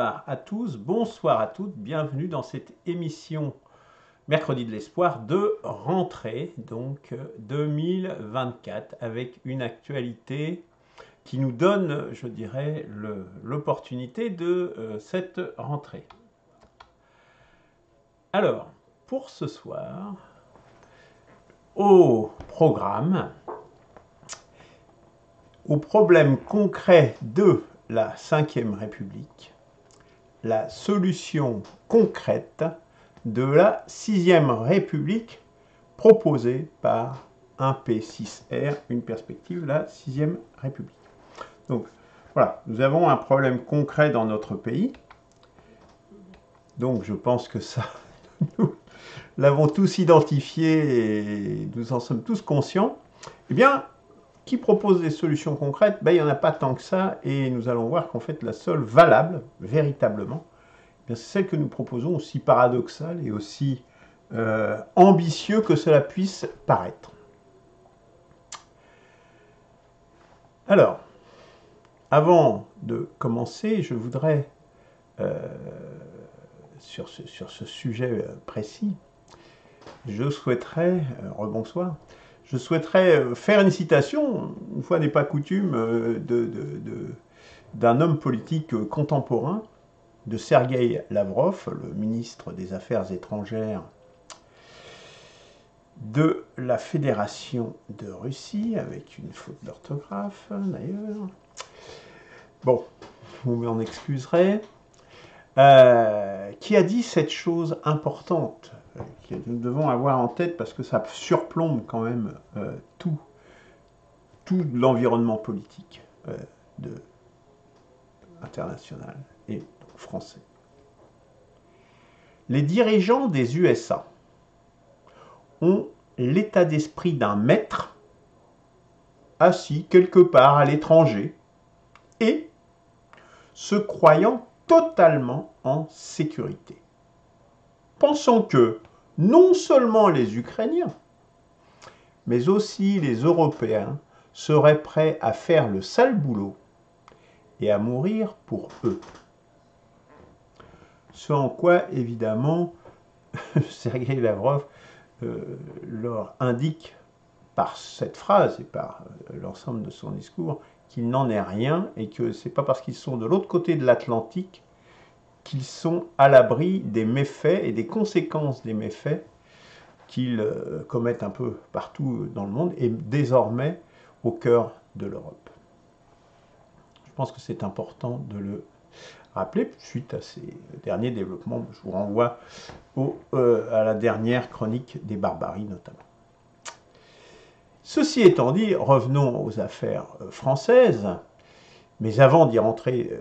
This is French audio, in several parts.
Bonsoir à tous, bonsoir à toutes, bienvenue dans cette émission Mercredi de l'Espoir de rentrée, donc 2024, avec une actualité qui nous donne, je dirais, l'opportunité de cette rentrée. Alors, pour ce soir, au programme, au problème concret de la Ve République, la solution concrète de la Sixième République proposée par un P6R, une perspective, la Sixième République. Donc voilà, nous avons un problème concret dans notre pays. Donc je pense que ça, nous l'avons tous identifié et nous en sommes tous conscients. Eh bien, qui propose des solutions concrètes? Il n'y en a pas tant que ça, et nous allons voir qu'en fait la seule valable, véritablement, c'est celle que nous proposons, aussi paradoxale et aussi ambitieux que cela puisse paraître. Alors, avant de commencer, je voudrais, sur ce sujet précis, je souhaiterais, rebonsoir, je souhaiterais faire une citation, une fois n'est pas coutume, d'un homme politique contemporain, de Sergueï Lavrov, le ministre des Affaires étrangères de la Fédération de Russie, avec une faute d'orthographe d'ailleurs. Bon, vous m'en excuserez. Qui a dit cette chose importante que nous devons avoir en tête parce que ça surplombe quand même tout l'environnement politique international et français. Les dirigeants des USA ont l'état d'esprit d'un maître assis quelque part à l'étranger et se croyant totalement en sécurité. Pensons que non seulement les Ukrainiens, mais aussi les Européens seraient prêts à faire le sale boulot et à mourir pour eux. Ce en quoi, évidemment, Sergueï Lavrov leur indique par cette phrase et par l'ensemble de son discours qu'il n'en est rien et que ce n'est pas parce qu'ils sont de l'autre côté de l'Atlantique qu'ils sont à l'abri des méfaits et des conséquences des méfaits qu'ils commettent un peu partout dans le monde et désormais au cœur de l'Europe. Je pense que c'est important de le rappeler suite à ces derniers développements. Je vous renvoie à la dernière chronique des barbaries notamment. Ceci étant dit, revenons aux affaires françaises. Mais avant d'y rentrer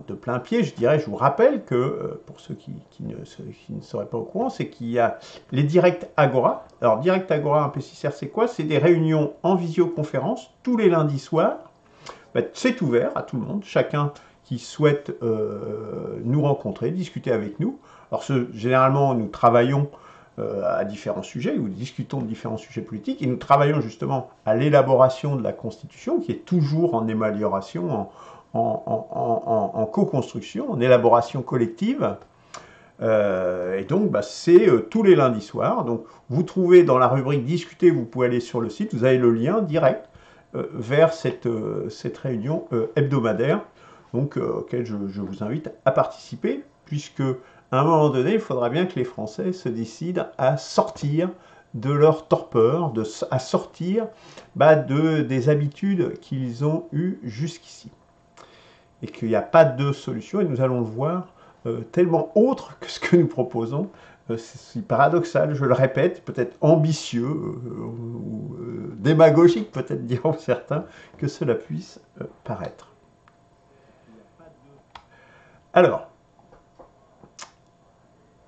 de plein pied, je vous rappelle que, pour ceux qui ne seraient pas au courant, c'est qu'il y a les Direct Agora. Alors, Direct Agora, un P6R, c'est quoi? C'est des réunions en visioconférence tous les lundis soirs. C'est ouvert à tout le monde, chacun qui souhaite nous rencontrer, discuter avec nous. Alors, généralement, nous travaillons à différents sujets, nous discutons de différents sujets politiques, et nous travaillons justement à l'élaboration de la Constitution, qui est toujours en amélioration, en co-construction, en élaboration collective. Et donc, c'est tous les lundis soirs. Donc, vous trouvez dans la rubrique « Discuter », vous pouvez aller sur le site, vous avez le lien direct vers cette réunion hebdomadaire, donc auquel je vous invite à participer, puisque à un moment donné, il faudra bien que les Français se décident à sortir de leur torpeur, à sortir des habitudes qu'ils ont eues jusqu'ici. Et qu'il n'y a pas de solution, et nous allons le voir, tellement autre que ce que nous proposons. C'est paradoxal, je le répète, peut-être ambitieux, ou démagogique, peut-être diront certains, que cela puisse paraître. Alors,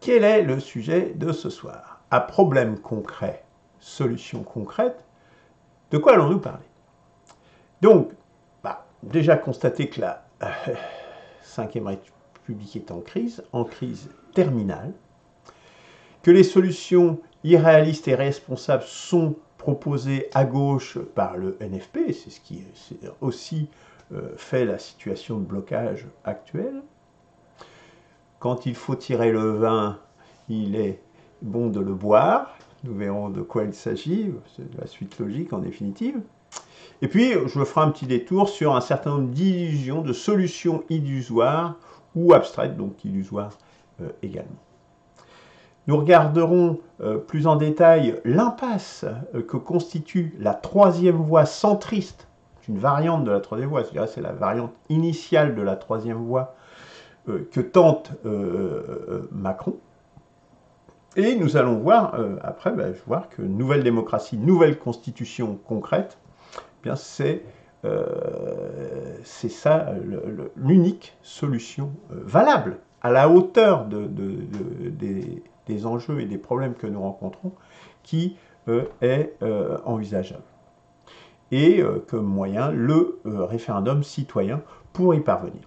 quel est le sujet de ce soir? À problème concret, solution concrète, de quoi allons-nous parler? Donc, déjà constater que la Ve République est en crise terminale, que les solutions irréalistes et irresponsables sont proposées à gauche par le NFP, c'est ce qui est aussi fait la situation de blocage actuelle. Quand il faut tirer le vin, il est bon de le boire. Nous verrons de quoi il s'agit, c'est la suite logique en définitive. Et puis, je ferai un petit détour sur un certain nombre d'illusions, de solutions illusoires ou abstraites, donc illusoires également. Nous regarderons plus en détail l'impasse que constitue la troisième voie centriste. C'est une variante de la troisième voie, c'est la variante initiale de la troisième voie que tente Macron. Et nous allons voir, après, voir que nouvelle démocratie, nouvelle constitution concrète, eh bien c'est ça l'unique solution valable, à la hauteur des enjeux et des problèmes que nous rencontrons, qui est envisageable. Et comme moyen, le référendum citoyen pour y parvenir.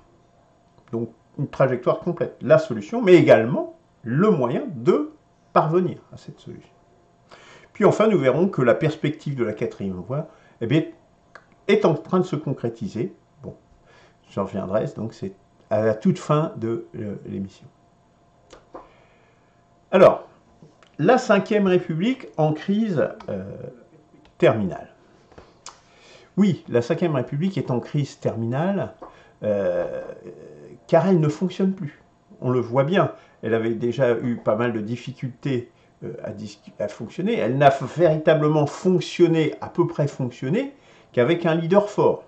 Donc, une trajectoire complète, la solution, mais également le moyen de parvenir à cette solution. Puis enfin, nous verrons que la perspective de la quatrième voie eh bien, est en train de se concrétiser. Bon, j'en reviendrai, donc c'est à la toute fin de l'émission. Alors, la Ve République en crise terminale. Oui, la Ve République est en crise terminale, car elle ne fonctionne plus. On le voit bien, elle avait déjà eu pas mal de difficultés à fonctionner. Elle n'a véritablement fonctionné, à peu près fonctionné, qu'avec un leader fort.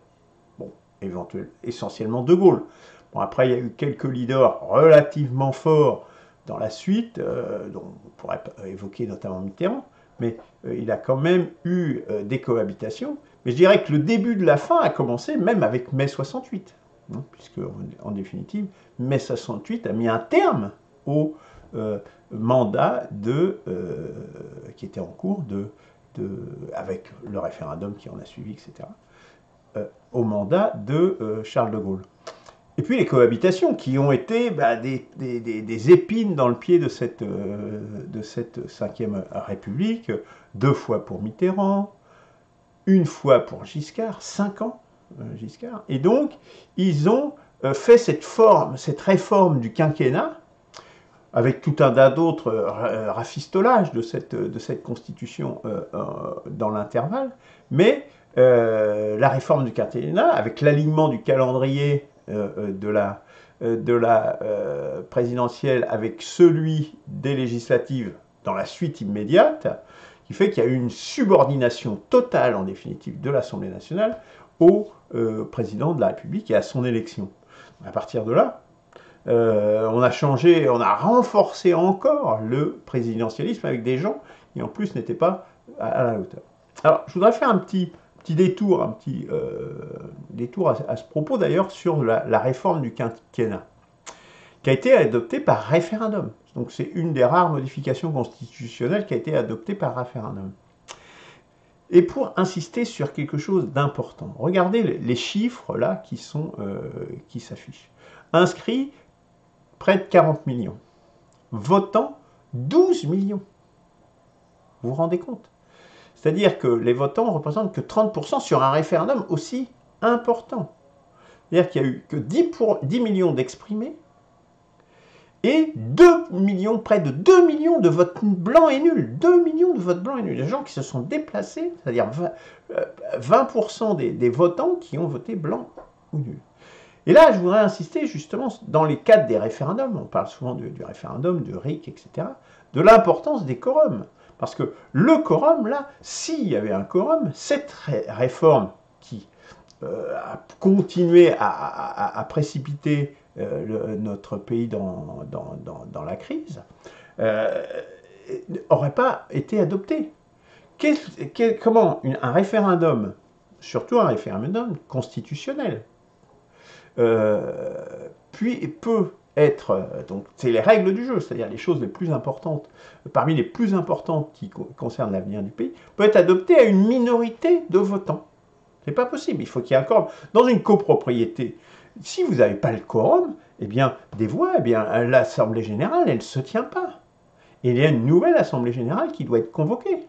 Bon, essentiellement De Gaulle. Bon, après, il y a eu quelques leaders relativement forts dans la suite, dont on pourrait évoquer notamment Mitterrand, mais il a quand même eu des cohabitations. Mais je dirais que le début de la fin a commencé même avec mai 68. Puisque, en définitive, mai 68 a mis un terme au mandat qui était en cours avec le référendum qui en a suivi, etc., au mandat de Charles de Gaulle. Et puis les cohabitations qui ont été des épines dans le pied de cette Ve République, 2 fois pour Mitterrand, 1 fois pour Giscard, 5 ans. Giscard. Et donc, ils ont fait cette réforme du quinquennat, avec tout un tas d'autres rafistolages de cette constitution dans l'intervalle, mais la réforme du quinquennat, avec l'alignement du calendrier de la présidentielle avec celui des législatives dans la suite immédiate, qui fait qu'il y a eu une subordination totale, en définitive, de l'Assemblée nationale au président de la République et à son élection. À partir de là, on a renforcé encore le présidentialisme avec des gens qui en plus n'étaient pas à la hauteur. Alors, je voudrais faire un petit détour, à ce propos d'ailleurs sur la réforme du quinquennat, qui a été adoptée par référendum. Donc c'est une des rares modifications constitutionnelles qui a été adoptée par référendum. Et pour insister sur quelque chose d'important, regardez les chiffres là qui s'affichent. Inscrits, près de 40 millions. Votants, 12 millions. Vous vous rendez compte? C'est-à-dire que les votants ne représentent que 30% sur un référendum aussi important. C'est-à-dire qu'il n'y a eu que 10 millions d'exprimés et 2 millions, près de 2 millions de votes blancs et nuls. 2 millions de votes blancs et nuls. Des gens qui se sont déplacés, c'est-à-dire 20% des votants qui ont voté blanc ou nul. Et là, je voudrais insister justement dans les cadres des référendums, on parle souvent du référendum, du RIC, etc., de l'importance des quorums. Parce que le quorum, là, s'il y avait un quorum, cette réforme qui a continué à précipiter notre pays dans la crise, n'aurait pas été adoptée. Comment un référendum, surtout un référendum constitutionnel, puis peut être, donc c'est les règles du jeu, c'est-à-dire les choses les plus importantes, parmi les plus importantes qui concernent l'avenir du pays, peut être adopté à une minorité de votants. C'est pas possible, il faut qu'il y ait un quorum. Dans une copropriété, si vous n'avez pas le quorum, eh bien, des voix, eh bien, l'Assemblée générale, elle ne se tient pas. Et il y a une nouvelle Assemblée générale qui doit être convoquée.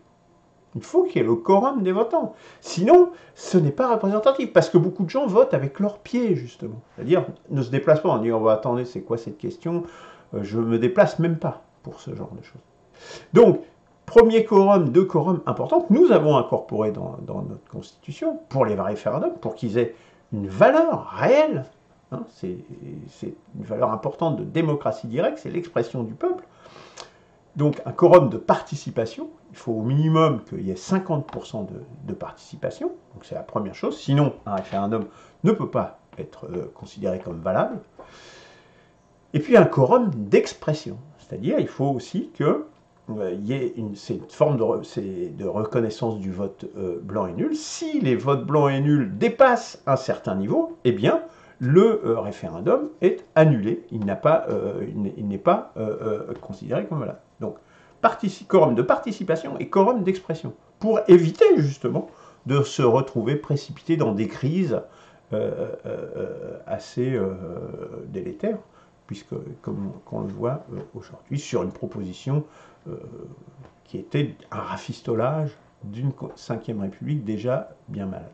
Il faut qu'il y ait le quorum des votants. Sinon, ce n'est pas représentatif, parce que beaucoup de gens votent avec leurs pieds, justement. C'est-à-dire, ne se déplacent pas, on dit, on va attendre, c'est quoi cette question? Je ne me déplace même pas pour ce genre de choses. Donc, premier quorum, deux quorums importants que nous avons incorporés dans notre Constitution pour les référendums, pour qu'ils aient une valeur réelle. Hein, c'est une valeur importante de démocratie directe, c'est l'expression du peuple. Donc un quorum de participation, il faut au minimum qu'il y ait 50% de participation, donc c'est la première chose, sinon un référendum ne peut pas être considéré comme valable. Et puis un quorum d'expression, c'est-à-dire il faut aussi que y ait une forme de reconnaissance du vote blanc et nul. Si les votes blancs et nuls dépassent un certain niveau, eh bien le référendum est annulé, il n'est pas considéré comme valable. Donc, quorum de participation et quorum d'expression, pour éviter justement de se retrouver précipité dans des crises assez délétères, puisque, comme on le voit aujourd'hui, sur une proposition qui était un rafistolage d'une 5e République déjà bien malade.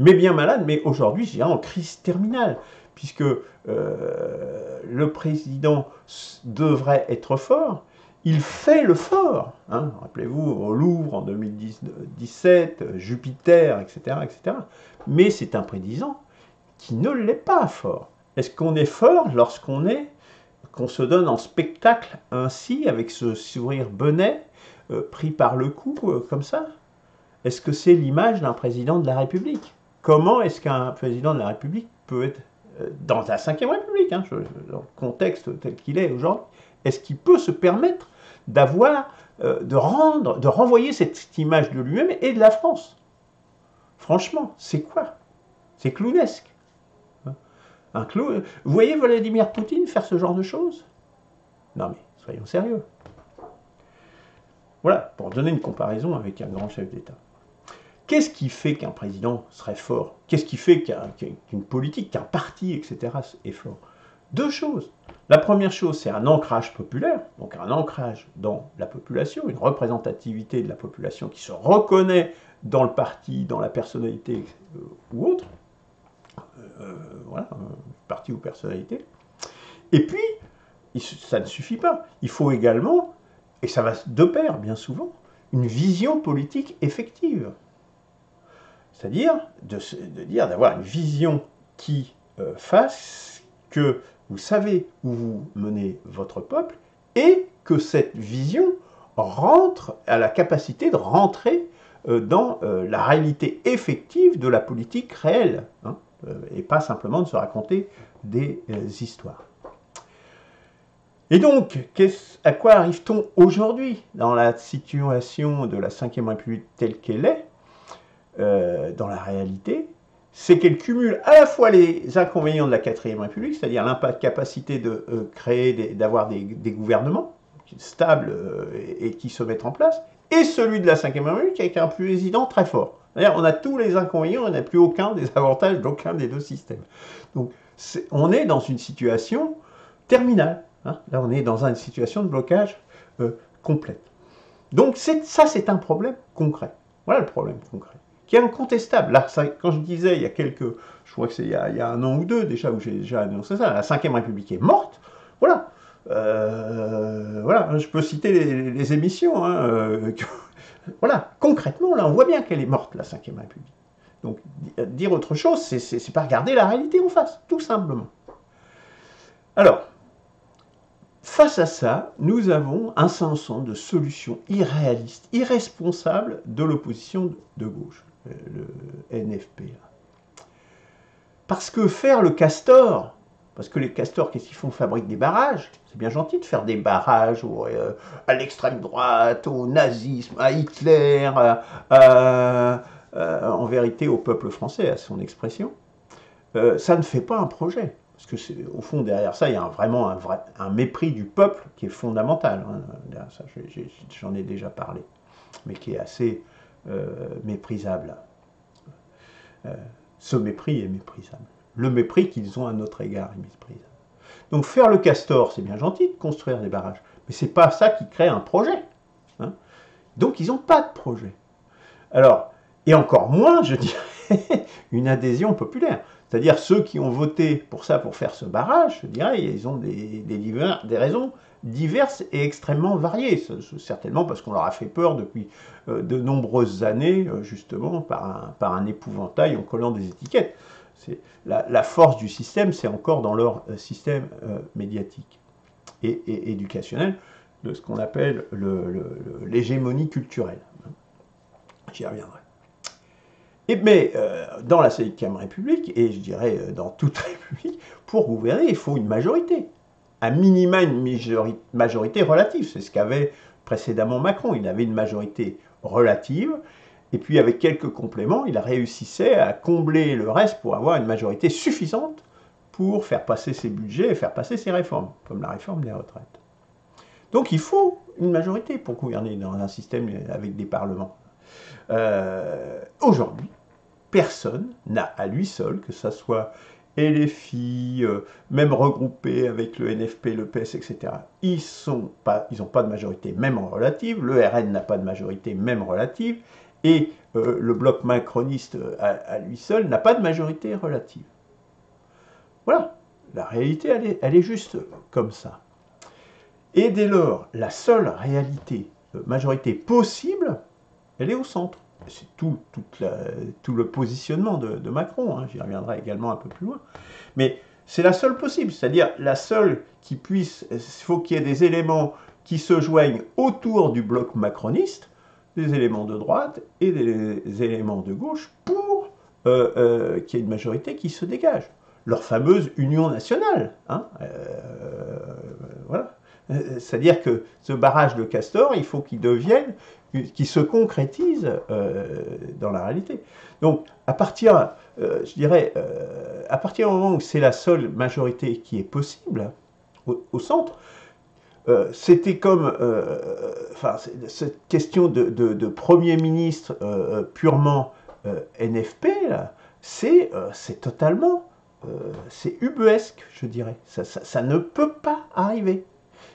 Mais bien malade, mais aujourd'hui, je dirais en crise terminale, puisque le président devrait être fort, il fait le fort. Hein. Rappelez-vous, au Louvre en 2017, Jupiter, etc., etc. Mais c'est un président qui ne l'est pas fort. Est-ce qu'on est fort lorsqu'on se donne en spectacle ainsi, avec ce sourire benêt, pris par le cou, comme ça? Est-ce que c'est l'image d'un président de la République? Comment est-ce qu'un président de la République peut être, dans la 5e République, hein, dans le contexte tel qu'il est aujourd'hui, est-ce qu'il peut se permettre d'avoir, de renvoyer cette image de lui-même et de la France? Franchement, c'est quoi? C'est clownesque. Vous voyez Vladimir Poutine faire ce genre de choses? Non mais, soyons sérieux. Voilà, pour donner une comparaison avec un grand chef d'État. Qu'est-ce qui fait qu'un président serait fort? Qu'est-ce qui fait qu'une politique, qu'un parti, etc. est fort? Deux choses. La première chose, c'est un ancrage populaire, donc un ancrage dans la population, une représentativité de la population qui se reconnaît dans le parti, dans la personnalité ou autre. Voilà, parti ou personnalité. Et puis, ça ne suffit pas. Il faut également, et ça va de pair bien souvent, une vision politique effective. C'est-à-dire d'avoir une vision qui fasse que vous savez où vous menez votre peuple et que cette vision a la capacité de rentrer dans la réalité effective de la politique réelle, hein, et pas simplement de se raconter des histoires. Et donc, à quoi arrive-t-on aujourd'hui dans la situation de la 5e République telle qu'elle est? Dans la réalité, c'est qu'elle cumule à la fois les inconvénients de la 4e République, c'est-à-dire l'incapacité de d'avoir des gouvernements stables et qui se mettent en place, et celui de la 5e République avec un président très fort. C'est-à-dire on a tous les inconvénients, on n'a plus aucun des avantages d'aucun des deux systèmes. Donc on est dans une situation terminale. Hein. Là on est dans une situation de blocage complète. Donc ça c'est un problème concret. Voilà le problème concret, qui est incontestable. Là, quand je disais il y a je crois que c'est il y a un an ou deux déjà, où j'ai déjà annoncé ça, la 5e République est morte, voilà. Voilà, je peux citer les émissions, hein, voilà, concrètement, là, on voit bien qu'elle est morte, la 5e République. Donc, dire autre chose, c'est pas regarder la réalité en face, tout simplement. Alors, face à ça, nous avons un ensemble de solutions irréalistes, irresponsables de l'opposition de gauche, le NFP. Parce que faire le castor, parce que les castors, qu'est-ce qu'ils font? Fabriquent des barrages. C'est bien gentil de faire des barrages à l'extrême droite, au nazisme, à Hitler, en vérité au peuple français, à son expression. Ça ne fait pas un projet. Parce que au fond, derrière ça, il y a vraiment un mépris du peuple qui est fondamental. Hein. J'en ai déjà parlé, mais qui est assez méprisable. Ce mépris est méprisable. Le mépris qu'ils ont à notre égard est méprisable. Donc faire le castor, c'est bien gentil de construire des barrages, mais c'est pas ça qui crée un projet. Hein. Donc ils n'ont pas de projet. Alors, et encore moins, je dirais, une adhésion populaire. C'est-à-dire ceux qui ont voté pour ça, pour faire ce barrage, je dirais, ils ont des raisons diverses et extrêmement variées. Certainement parce qu'on leur a fait peur depuis de nombreuses années, justement, par un épouvantail en collant des étiquettes. La force du système, c'est encore dans leur système médiatique et éducationnel, de ce qu'on appelle l'hégémonie culturelle. J'y reviendrai. Mais dans la 5e République, et je dirais dans toute République, pour gouverner, il faut une majorité. À minima une majorité relative. C'est ce qu'avait précédemment Macron. Il avait une majorité relative, et puis avec quelques compléments, il réussissait à combler le reste pour avoir une majorité suffisante pour faire passer ses budgets et faire passer ses réformes, comme la réforme des retraites. Donc il faut une majorité pour gouverner dans un système avec des parlements. Aujourd'hui, personne n'a à lui seul, que ça soit LFI, même regroupé avec le NFP, le PS, etc. Ils n'ont pas de majorité, même en relative. Le RN n'a pas de majorité, même relative. Et le bloc macroniste à lui seul n'a pas de majorité relative. Voilà, la réalité, elle est juste comme ça. Et dès lors, la seule réalité, majorité possible, elle est au centre. C'est tout le positionnement de Macron, hein. J'y reviendrai également un peu plus loin. Mais c'est la seule possible, c'est-à-dire la seule qui puisse, il faut qu'il y ait des éléments qui se joignent autour du bloc macroniste, des éléments de droite et des éléments de gauche pour qu'il y ait une majorité qui se dégage. Leur fameuse union nationale, hein, voilà. C'est-à-dire que ce barrage de Castor, il faut qu'il devienne, qu'il se concrétise dans la réalité. Donc, à partir, je dirais, à partir du moment où c'est la seule majorité qui est possible au centre, c'était comme, enfin, cette question de Premier ministre purement NFP, là, c'est totalement, c'est ubuesque, je dirais. Ça ne peut pas arriver.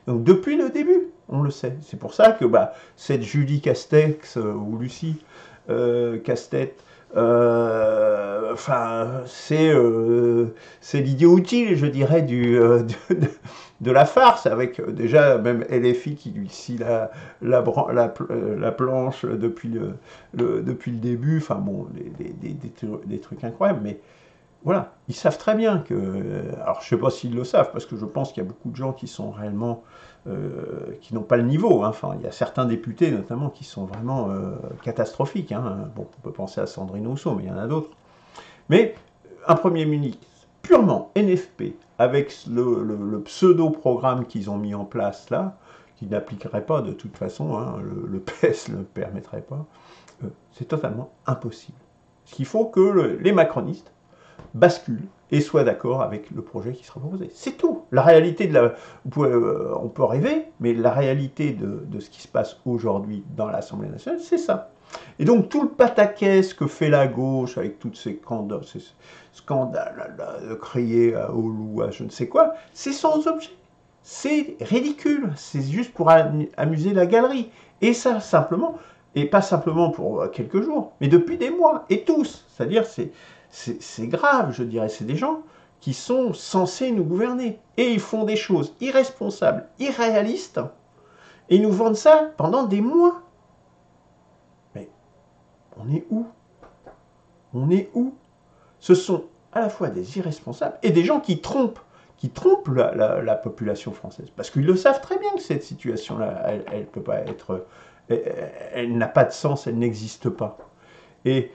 Donc depuis le début, on le sait. C'est pour ça que cette Julie Castex ou Lucie Casse-Tête, enfin, c'est l'idiot utile, je dirais, de la farce, avec déjà même LFI qui lui scie la planche depuis le début. Enfin bon, des trucs incroyables, mais voilà, ils savent très bien que... Alors, je ne sais pas s'ils le savent, parce que je pense qu'il y a beaucoup de gens qui sont réellement... qui n'ont pas le niveau. Hein. Enfin, il y a certains députés, notamment, qui sont vraiment catastrophiques. Hein. Bon, on peut penser à Sandrine Rousseau, mais il y en a d'autres. Mais un Premier ministre purement NFP, avec le pseudo-programme qu'ils ont mis en place là, qui n'appliquerait pas de toute façon, hein, le PS ne le permettrait pas, c'est totalement impossible. Ce qu'il faut que les macronistes bascule et soit d'accord avec le projet qui sera proposé. C'est tout. La réalité on peut rêver, mais la réalité de ce qui se passe aujourd'hui dans l'Assemblée nationale, c'est ça. Et donc tout le pataquès que fait la gauche avec tous ces scandales de crier au loup, à je ne sais quoi, c'est sans objet. C'est ridicule. C'est juste pour amuser la galerie. Et ça, simplement, et pas simplement pour quelques jours, mais depuis des mois, et tous. C'est-à-dire, c'est grave, je dirais. C'est des gens qui sont censés nous gouverner. Et ils font des choses irresponsables, irréalistes, et ils nous vendent ça pendant des mois. Mais on est où? On est où? Ce sont à la fois des irresponsables et des gens qui trompent la population française. Parce qu'ils le savent très bien que cette situation-là, elle peut pas être... Elle n'a pas de sens, elle n'existe pas. Et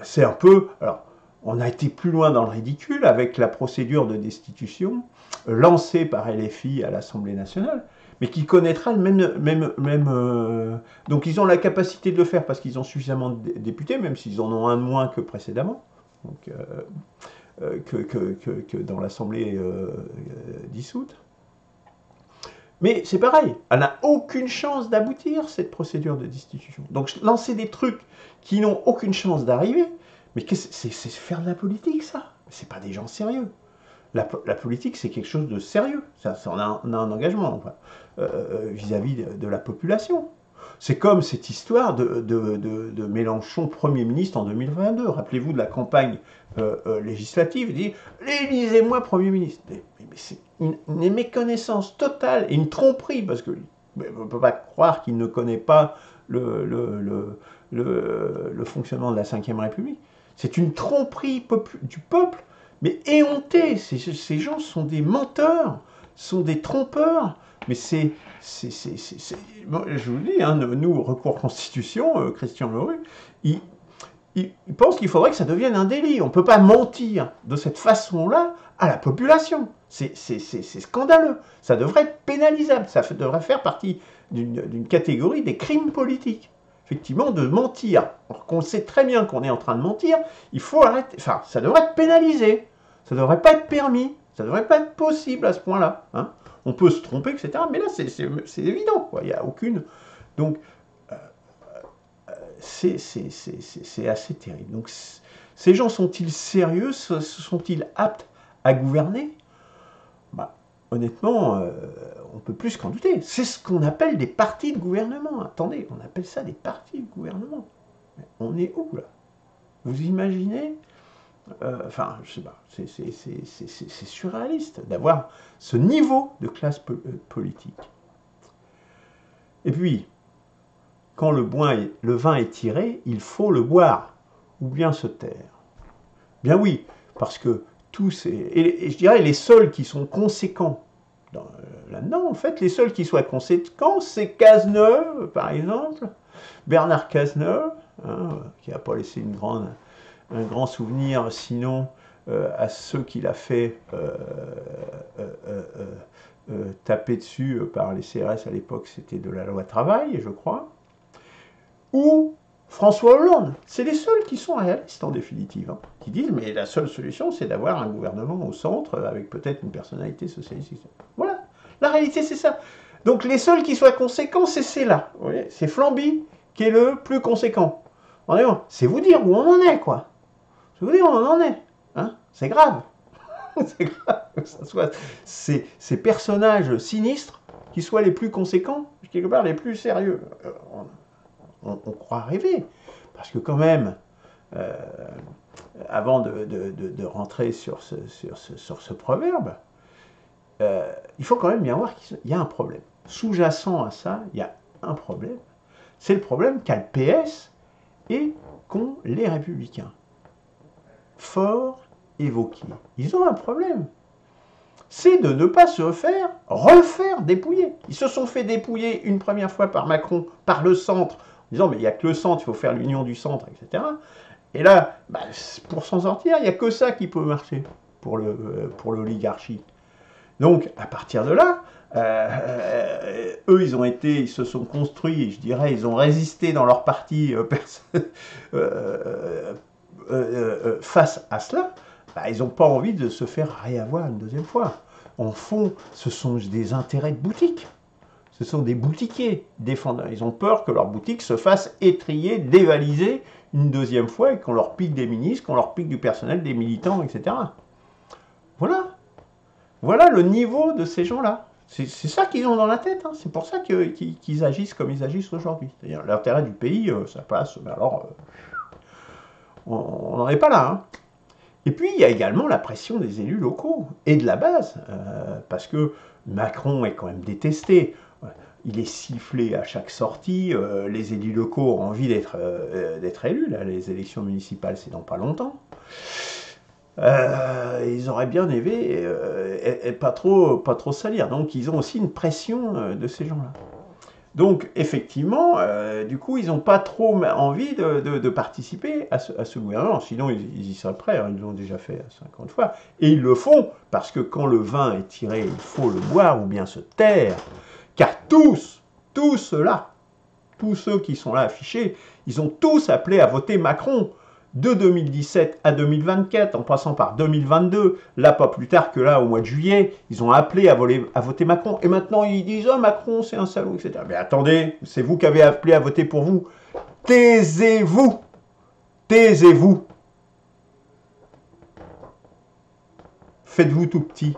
c'est un peu... Alors, on a été plus loin dans le ridicule avec la procédure de destitution lancée par LFI à l'Assemblée nationale, mais qui connaîtra le même donc ils ont la capacité de le faire parce qu'ils ont suffisamment de députés, même s'ils en ont un de moins que précédemment, donc, que dans l'Assemblée dissoute. Mais c'est pareil, elle n'a aucune chance d'aboutir, cette procédure de destitution. Donc lancer des trucs qui n'ont aucune chance d'arriver, mais c'est faire de la politique, ça. C'est pas des gens sérieux. La politique, c'est quelque chose de sérieux. On a un engagement vis-à-vis de la population. C'est comme cette histoire de Mélenchon Premier ministre en 2022. Rappelez-vous de la campagne législative. Il dit « Élisez-moi Premier ministre ». Mais c'est une méconnaissance totale et une tromperie, parce que on ne peut pas croire qu'il ne connaît pas le fonctionnement de la Ve République. C'est une tromperie du peuple, mais éhontée. Ces gens sont des menteurs, sont des trompeurs, mais bon, je vous le dis, hein, nous, recours Constitution, Christian Leru, il pense qu'il faudrait que ça devienne un délit. On ne peut pas mentir de cette façon-là à la population. C'est scandaleux. Ça devrait être pénalisable. Ça devrait faire partie d'une catégorie des crimes politiques. Effectivement, de mentir. Alors qu'on sait très bien qu'on est en train de mentir, il faut arrêter. Enfin, ça devrait être pénalisé. Ça ne devrait pas être permis. Ça ne devrait pas être possible à ce point-là. Hein. On peut se tromper, etc. Mais là, c'est évident, quoi. Il n'y a aucune... Donc, c'est assez terrible. Donc, ces gens sont-ils sérieux? Sont-ils aptes à gouverner? Bah, honnêtement, on peut plus qu'en douter. C'est ce qu'on appelle des partis de gouvernement. Attendez, on appelle ça des partis de gouvernement. Mais on est où, là? Vous imaginez? Enfin, je sais pas, c'est surréaliste d'avoir ce niveau de classe politique. Et puis, quand le vin est tiré, il faut le boire, ou bien se taire. Bien oui, parce que tous, et je dirais les seuls qui sont conséquents là-dedans, en fait, les seuls qui soient conséquents, c'est Cazeneuve, par exemple, Bernard Cazeneuve, hein, qui n'a pas laissé un grand souvenir, sinon à ceux qu'il a fait taper dessus par les CRS à l'époque, c'était de la loi travail, je crois, ou François Hollande. C'est les seuls qui sont réalistes en définitive, hein, qui disent mais la seule solution c'est d'avoir un gouvernement au centre avec peut-être une personnalité socialiste. Voilà, la réalité c'est ça. Donc les seuls qui soient conséquents, c'est ceux-là. C'est Flamby qui est le plus conséquent. C'est vous dire où on en est, quoi. C'est vous dire où on en est. Hein, c'est grave. C'est grave que ça soit ces personnages sinistres qui soient les plus conséquents, quelque part les plus sérieux. On croit rêver. Parce que quand même, avant de rentrer sur ce proverbe, il faut quand même bien voir qu'il y a un problème. Sous-jacent à ça, il y a un problème. C'est le problème qu'a le PS et qu'ont les Républicains. Fort évoqué. Ils ont un problème. C'est de ne pas se refaire dépouiller. Ils se sont fait dépouiller une première fois par Macron, par le centre, en disant mais il n'y a que le centre, il faut faire l'union du centre, etc. Et là, pour s'en sortir, il n'y a que ça qui peut marcher pour l'oligarchie. Donc, à partir de là, eux, ils se sont construits, je dirais, ils ont résisté dans leur parti face à cela. Ils n'ont pas envie de se faire réavoir une deuxième fois. En fond, ce sont des intérêts de boutique. Ce sont des boutiquiers défendants. Ils ont peur que leur boutique se fasse étriller, dévaliser une deuxième fois et qu'on leur pique des ministres, qu'on leur pique du personnel, des militants, etc. Voilà. Voilà le niveau de ces gens-là. C'est ça qu'ils ont dans la tête. Hein. C'est pour ça qu'ils agissent comme ils agissent aujourd'hui. C'est-à-dire l'intérêt du pays, ça passe. Mais alors, on n'en est pas là. Hein. Et puis, il y a également la pression des élus locaux et de la base, parce que Macron est quand même détesté. Il est sifflé à chaque sortie. Les élus locaux ont envie d'être élus. Là, les élections municipales, c'est dans pas longtemps. Ils auraient bien aimé et pas trop salir. Donc, ils ont aussi une pression de ces gens-là. Donc, effectivement, du coup, ils n'ont pas trop envie de participer à ce gouvernement. Sinon, ils y seraient prêts. Hein, ils l'ont déjà fait 50 fois. Et ils le font parce que quand le vin est tiré, il faut le boire ou bien se taire. Car tous ceux-là, tous ceux qui sont là affichés, ils ont tous appelé à voter Macron. De 2017 à 2024, en passant par 2022, là pas plus tard que là au mois de juillet, ils ont appelé à voter Macron. Et maintenant ils disent « Oh Macron c'est un salaud, etc. » Mais attendez, c'est vous qui avez appelé à voter pour vous. Taisez-vous. Taisez-vous. Faites-vous tout petit.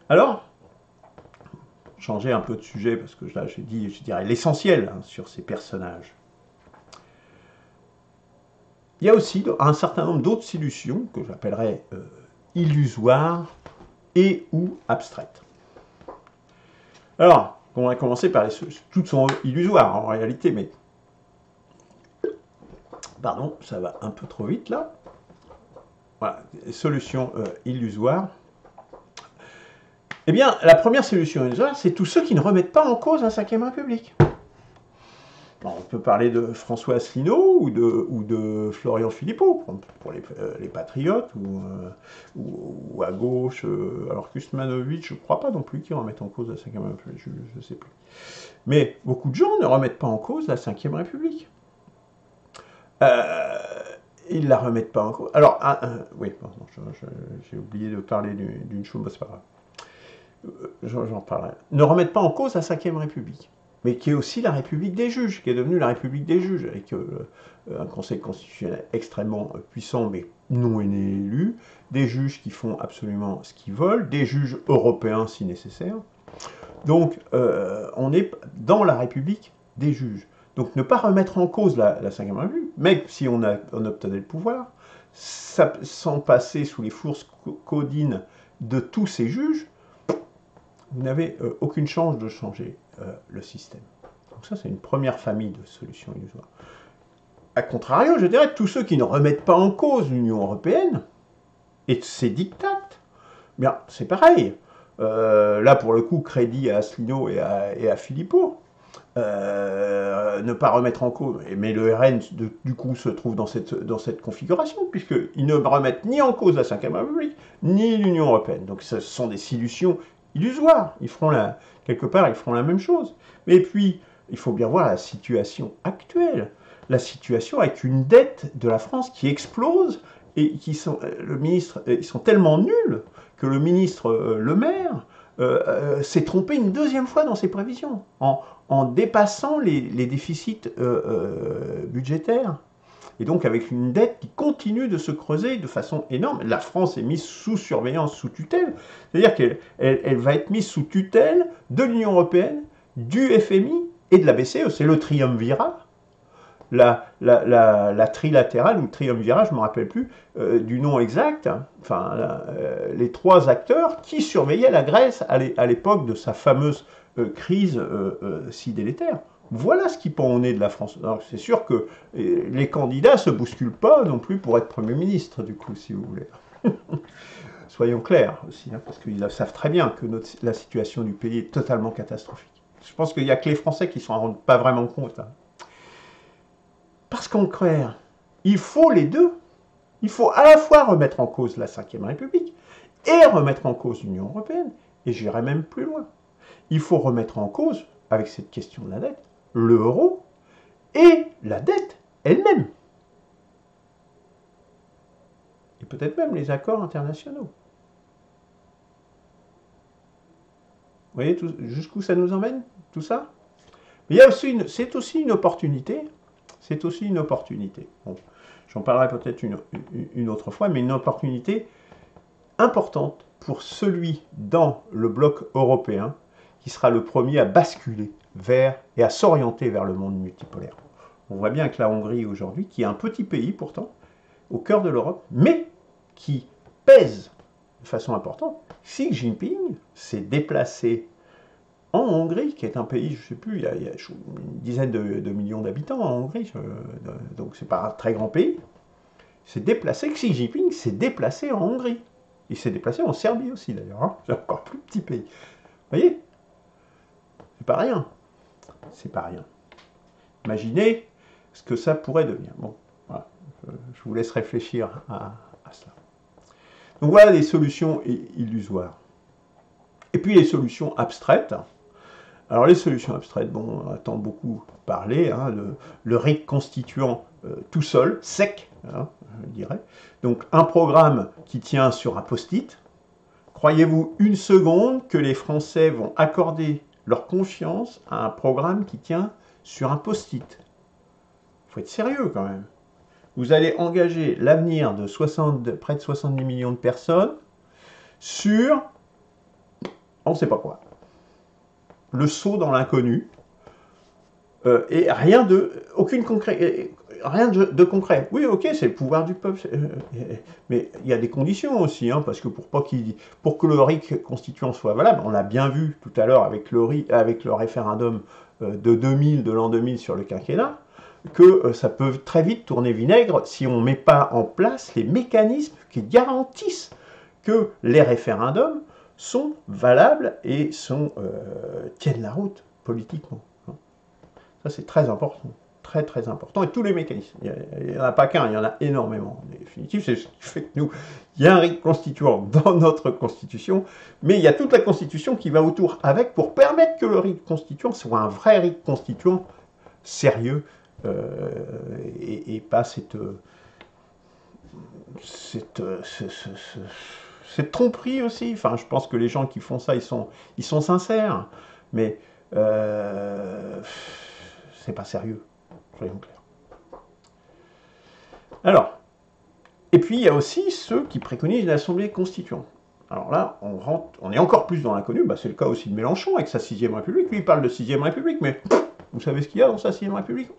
Alors, changer un peu de sujet, parce que là, j'ai dit, je dirais, l'essentiel hein, sur ces personnages. Il y a aussi un certain nombre d'autres solutions que j'appellerais illusoires et ou abstraites. Alors, on va commencer par les solutions. Toutes sont illusoires en réalité, mais... Pardon, ça va un peu trop vite là. Voilà, solutions illusoires. Eh bien, la première solution illusoire, c'est tous ceux qui ne remettent pas en cause la Ve République. Bon, on peut parler de François Asselineau ou de Florian Philippot pour les patriotes ou à gauche, alors Kuzmanovic, je ne crois pas non plus qu'ils remettent en cause la Ve République, je ne sais plus. Mais beaucoup de gens ne remettent pas en cause la Ve République. Ils ne la remettent pas en cause. Alors, oui, pardon, j'ai oublié de parler d'une chose, c'est pas grave. J'en parlerai. Ne remettent pas en cause la Ve République, mais qui est aussi la République des juges, qui est devenue la République des juges, avec un conseil constitutionnel extrêmement puissant, mais non élu, des juges qui font absolument ce qu'ils veulent, des juges européens si nécessaire. Donc, on est dans la République des juges. Donc, ne pas remettre en cause la Ve République, même si on obtenait le pouvoir, sans passer sous les fourches caudines de tous ces juges, vous n'avez aucune chance de changer le système. Donc ça, c'est une première famille de solutions illusoires. A contrario, je dirais, tous ceux qui ne remettent pas en cause l'Union européenne et ses diktats, bien, c'est pareil. Là, pour le coup, crédit à Asselineau et à Philippot. Ne pas remettre en cause, mais le RN, du coup, se trouve dans cette configuration, puisqu'ils ne remettent ni en cause la Ve République, ni l'Union européenne. Donc, ce sont des solutions illusoires. Quelque part, ils feront la même chose. Mais puis, il faut bien voir la situation actuelle. La situation avec une dette de la France qui explose, et ils sont tellement nuls que le ministre Le Maire s'est trompé une deuxième fois dans ses prévisions, en dépassant les déficits budgétaires. Et donc avec une dette qui continue de se creuser de façon énorme. La France est mise sous surveillance, sous tutelle. C'est-à-dire qu'elle va être mise sous tutelle de l'Union européenne, du FMI et de la BCE. C'est le triumvirat. La trilatérale ou le triumvirat, je ne me rappelle plus du nom exact, hein, enfin, les trois acteurs qui surveillaient la Grèce à l'époque de sa fameuse crise si délétère. Voilà ce qui pend au nez de la France. C'est sûr que les candidats ne se bousculent pas non plus pour être Premier ministre, du coup, si vous voulez. Soyons clairs aussi, hein, parce qu'ils savent très bien que la situation du pays est totalement catastrophique. Je pense qu'il n'y a que les Français qui ne s'en rendent pas vraiment compte. Hein. Parce qu'en clair, il faut les deux. Il faut à la fois remettre en cause la Ve République et remettre en cause l'Union européenne. Et j'irai même plus loin. Il faut remettre en cause, avec cette question de la dette, l'euro et la dette elle-même. Et peut-être même les accords internationaux. Vous voyez jusqu'où ça nous emmène, tout ça? Mais c'est aussi une opportunité. C'est aussi une opportunité. Bon, j'en parlerai peut-être une autre fois, mais une opportunité importante pour celui dans le bloc européen qui sera le premier à basculer vers et à s'orienter vers le monde multipolaire. On voit bien que la Hongrie aujourd'hui, qui est un petit pays pourtant, au cœur de l'Europe, mais qui pèse de façon importante, Xi Jinping s'est déplacé en Hongrie, qui est un pays, je ne sais plus, il y a une dizaine de millions d'habitants en Hongrie, donc c'est pas un très grand pays, Xi Jinping s'est déplacé en Hongrie. Il s'est déplacé en Serbie aussi d'ailleurs, hein, c'est encore plus petit pays. Vous voyez? C'est pas rien. C'est pas rien. Imaginez ce que ça pourrait devenir. Bon, voilà, je vous laisse réfléchir à cela. Donc voilà les solutions illusoires. Et puis les solutions abstraites. Alors les solutions abstraites, bon, on entend beaucoup parler, hein, le RIC constituant tout seul, sec, hein, je dirais. Donc un programme qui tient sur un post-it. Croyez-vous une seconde que les Français vont accorder leur confiance à un programme qui tient sur un post-it? Il faut être sérieux quand même. Vous allez engager l'avenir de près de 70 millions de personnes sur on ne sait pas quoi. le saut dans l'inconnu, et rien de concret. Oui, ok, c'est le pouvoir du peuple, mais il y a des conditions aussi, hein, parce que pour que le RIC constituant soit valable, on l'a bien vu tout à l'heure avec le référendum de l'an 2000 sur le quinquennat, que ça peut très vite tourner vinaigre si on ne met pas en place les mécanismes qui garantissent que les référendums sont valables et tiennent la route politiquement. Ça, c'est très important. Très, très important. Et tous les mécanismes. Il n'y en a pas qu'un, il y en a énormément. En définitive, c'est ce qui fait que nous, il y a un RIC constituant dans notre Constitution, mais il y a toute la Constitution qui va autour avec pour permettre que le RIC constituant soit un vrai RIC constituant sérieux et pas cette tromperie aussi. Enfin, je pense que les gens qui font ça, ils sont sincères, mais c'est pas sérieux, soyons clairs. Alors, et puis il y a aussi ceux qui préconisent l'Assemblée constituante. Alors là, on est encore plus dans l'inconnu, c'est le cas aussi de Mélenchon avec sa 6ème République. Lui, il parle de 6ème République, mais vous savez ce qu'il y a dans sa 6ème République?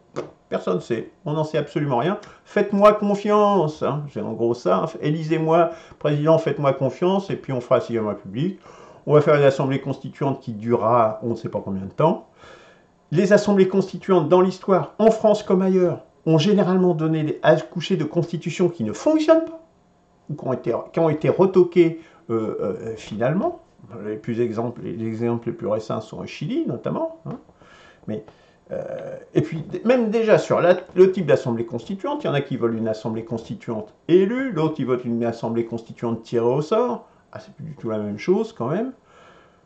Personne ne sait, on n'en sait absolument rien. Faites-moi confiance, hein. C'est en gros ça, hein. Élisez-moi, président, faites-moi confiance, et puis on fera la 6ème République. On va faire une assemblée constituante qui durera on ne sait pas combien de temps. Les assemblées constituantes dans l'histoire, en France comme ailleurs, ont généralement accouché de constitutions qui ne fonctionnent pas, ou qui ont été retoquées finalement. Les exemples les plus récents sont au Chili notamment, hein. Mais et puis, même déjà sur le type d'assemblée constituante, il y en a qui veulent une assemblée constituante élue, l'autre qui veut une assemblée constituante tirée au sort. Ah, c'est plus du tout la même chose quand même.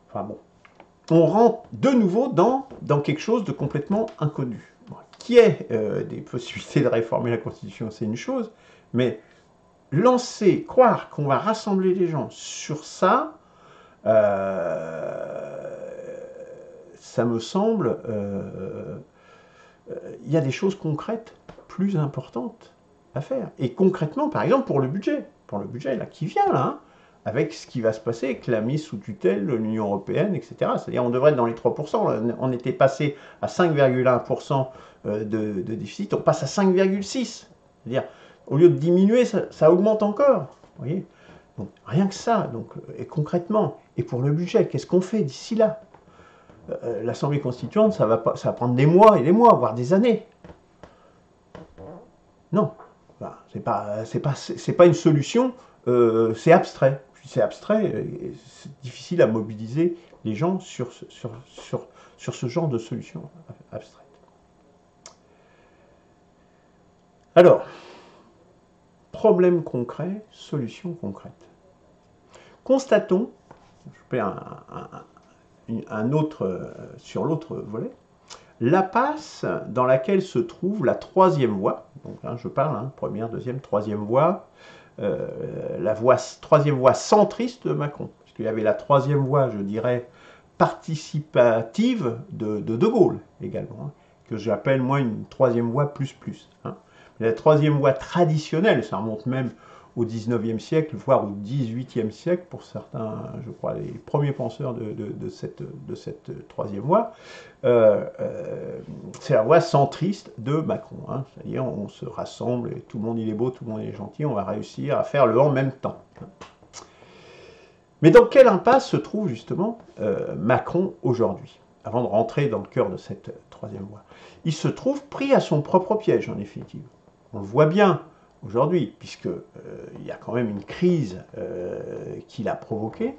Enfin bon, on rentre de nouveau dans quelque chose de complètement inconnu. Bon, qui est des possibilités de réformer la Constitution, c'est une chose, mais croire qu'on va rassembler les gens sur ça, ça me semble, il y a des choses concrètes plus importantes à faire. Et concrètement, par exemple, pour le budget là, qui vient là, hein, avec ce qui va se passer avec la mise sous tutelle de l'Union européenne, etc. C'est-à-dire on devrait être dans les 3%, là, on était passé à 5,1% de déficit, on passe à 5,6%. C'est-à-dire, au lieu de diminuer, ça augmente encore. Vous voyez, donc, rien que ça. Donc, et concrètement, et pour le budget, qu'est-ce qu'on fait d'ici là? L'Assemblée constituante, ça va prendre des mois et des mois, voire des années. Non, c'est pas une solution, c'est abstrait. Puis c'est abstrait, c'est difficile à mobiliser les gens sur ce genre de solution abstraite. Alors, problème concret, solution concrète. Constatons, je fais sur l'autre volet, l'impasse dans laquelle se trouve la troisième voie, donc là je parle, première, deuxième, troisième voie, troisième voie centriste de Macron, parce qu'il y avait la troisième voie, je dirais, participative de Gaulle également, que j'appelle moi une troisième voie plus. Mais la troisième voie traditionnelle, ça remonte même au 19e siècle, voire au 18e siècle, pour certains, je crois, les premiers penseurs de cette troisième voie, c'est la voie centriste de Macron. C'est-à-dire, on se rassemble, et tout le monde il est beau, tout le monde il est gentil, on va réussir à faire le en même temps. Mais dans quelle impasse se trouve justement Macron aujourd'hui? Avant de rentrer dans le cœur de cette troisième voie, il se trouve pris à son propre piège, en définitive. On le voit bien aujourd'hui, puisqu'il y a quand même une crise qu'il a provoquée,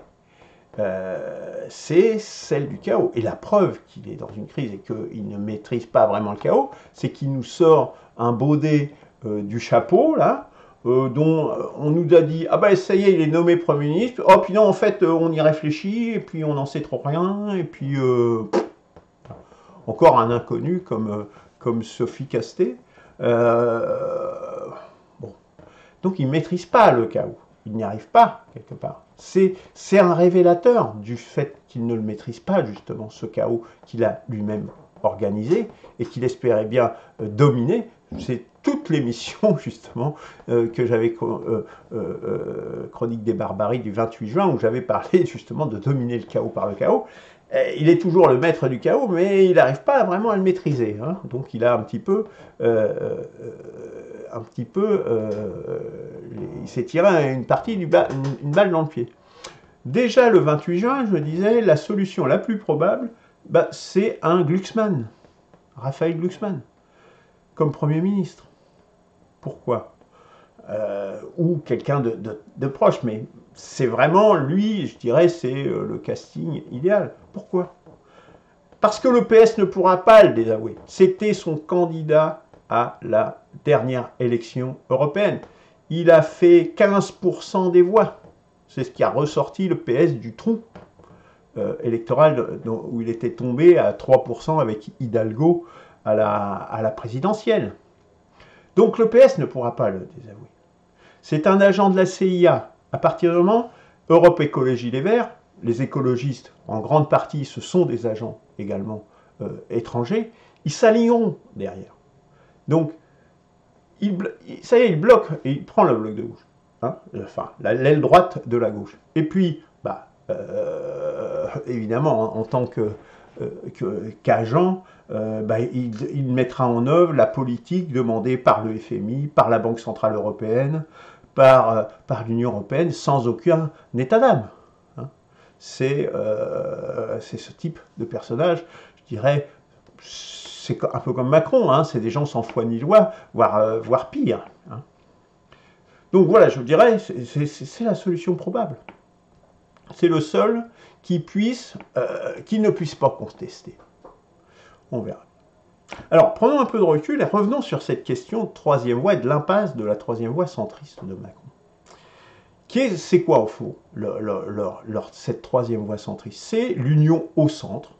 c'est celle du chaos. Et la preuve qu'il est dans une crise et qu'il ne maîtrise pas vraiment le chaos, c'est qu'il nous sort un baudet du chapeau, là, dont on nous a dit « Ah ben ça y est, il est nommé Premier ministre. Oh, puis non, en fait, on y réfléchit, et puis on n'en sait trop rien, et puis... encore un inconnu comme Sophie Castet. Bon. Donc il ne maîtrise pas le chaos. Il n'y arrive pas, quelque part. C'est un révélateur du fait qu'il ne le maîtrise pas, justement, ce chaos qu'il a lui-même organisé et qu'il espérait bien dominer. C'est toute l'émission, justement, que j'avais Chronique des barbaries du 28 juin, où j'avais parlé, justement, de dominer le chaos par le chaos. il est toujours le maître du chaos, mais il n'arrive pas vraiment à le maîtriser. Hein. Donc il a un petit peu, il s'est tiré une balle dans le pied. Déjà le 28 juin, je disais, la solution la plus probable, bah, c'est un Glucksmann, Raphaël Glucksmann, comme Premier ministre. Pourquoi ou quelqu'un de proche, mais c'est vraiment lui, je dirais, c'est le casting idéal. Pourquoi? Parce que le PS ne pourra pas le désavouer. C'était son candidat à la dernière élection européenne. Il a fait 15% des voix. C'est ce qui a ressorti le PS du trou électoral où il était tombé à 3% avec Hidalgo à la présidentielle. Donc le PS ne pourra pas le désavouer. C'est un agent de la CIA. À partir du moment, Europe Écologie Les Verts, les écologistes, en grande partie, ce sont des agents également étrangers, ils s'aligneront derrière. Donc, ça y est, il bloque, et il prend le bloc de gauche. Hein, enfin, l'aile droite de la gauche. Et puis, bah, évidemment, en tant qu'agent, bah, il mettra en œuvre la politique demandée par le FMI, par la Banque Centrale Européenne, par l'Union Européenne, sans aucun état d'âme. Hein. C'est ce type de personnage, je dirais, c'est un peu comme Macron, hein, c'est des gens sans foi ni loi, voire pire. Hein. Donc voilà, je vous dirais, c'est la solution probable. C'est le seul qui ne puisse pas contester. On verra. Alors, prenons un peu de recul et revenons sur cette question de troisième voie et de l'impasse de la troisième voie centriste de Macron. C'est quoi, au fond, cette troisième voie centriste? C'est l'union au centre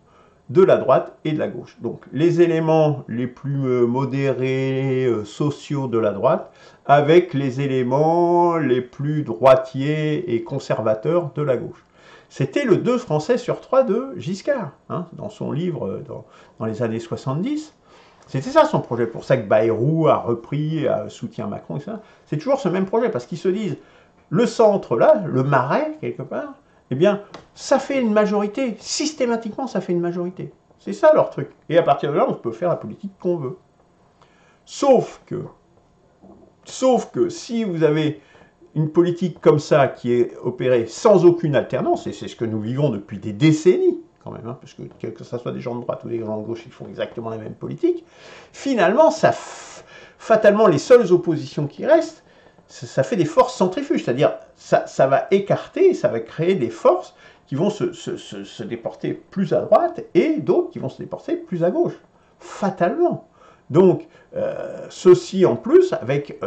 de la droite et de la gauche. Donc, les éléments les plus modérés, sociaux de la droite, avec les éléments les plus droitiers et conservateurs de la gauche. C'était le 2 Français sur 3 de Giscard, hein, dans son livre dans les années 70. C'était ça son projet, pour ça que Bayrou a repris, soutient Macron, etc. C'est toujours ce même projet, parce qu'ils se disent, le centre là, le marais, quelque part, eh bien, ça fait une majorité, systématiquement ça fait une majorité. C'est ça leur truc. Et à partir de là, on peut faire la politique qu'on veut. Sauf que si vous avez une politique comme ça qui est opérée sans aucune alternance, et c'est ce que nous vivons depuis des décennies, quand même, hein, parce que quel que ce soit des gens de droite ou des gens de gauche, ils font exactement la même politique, finalement, fatalement, les seules oppositions qui restent, ça fait des forces centrifuges, c'est-à-dire ça va écarter, ça va créer des forces qui vont se déporter plus à droite et d'autres qui vont se déporter plus à gauche, fatalement. Donc, ceci en plus avec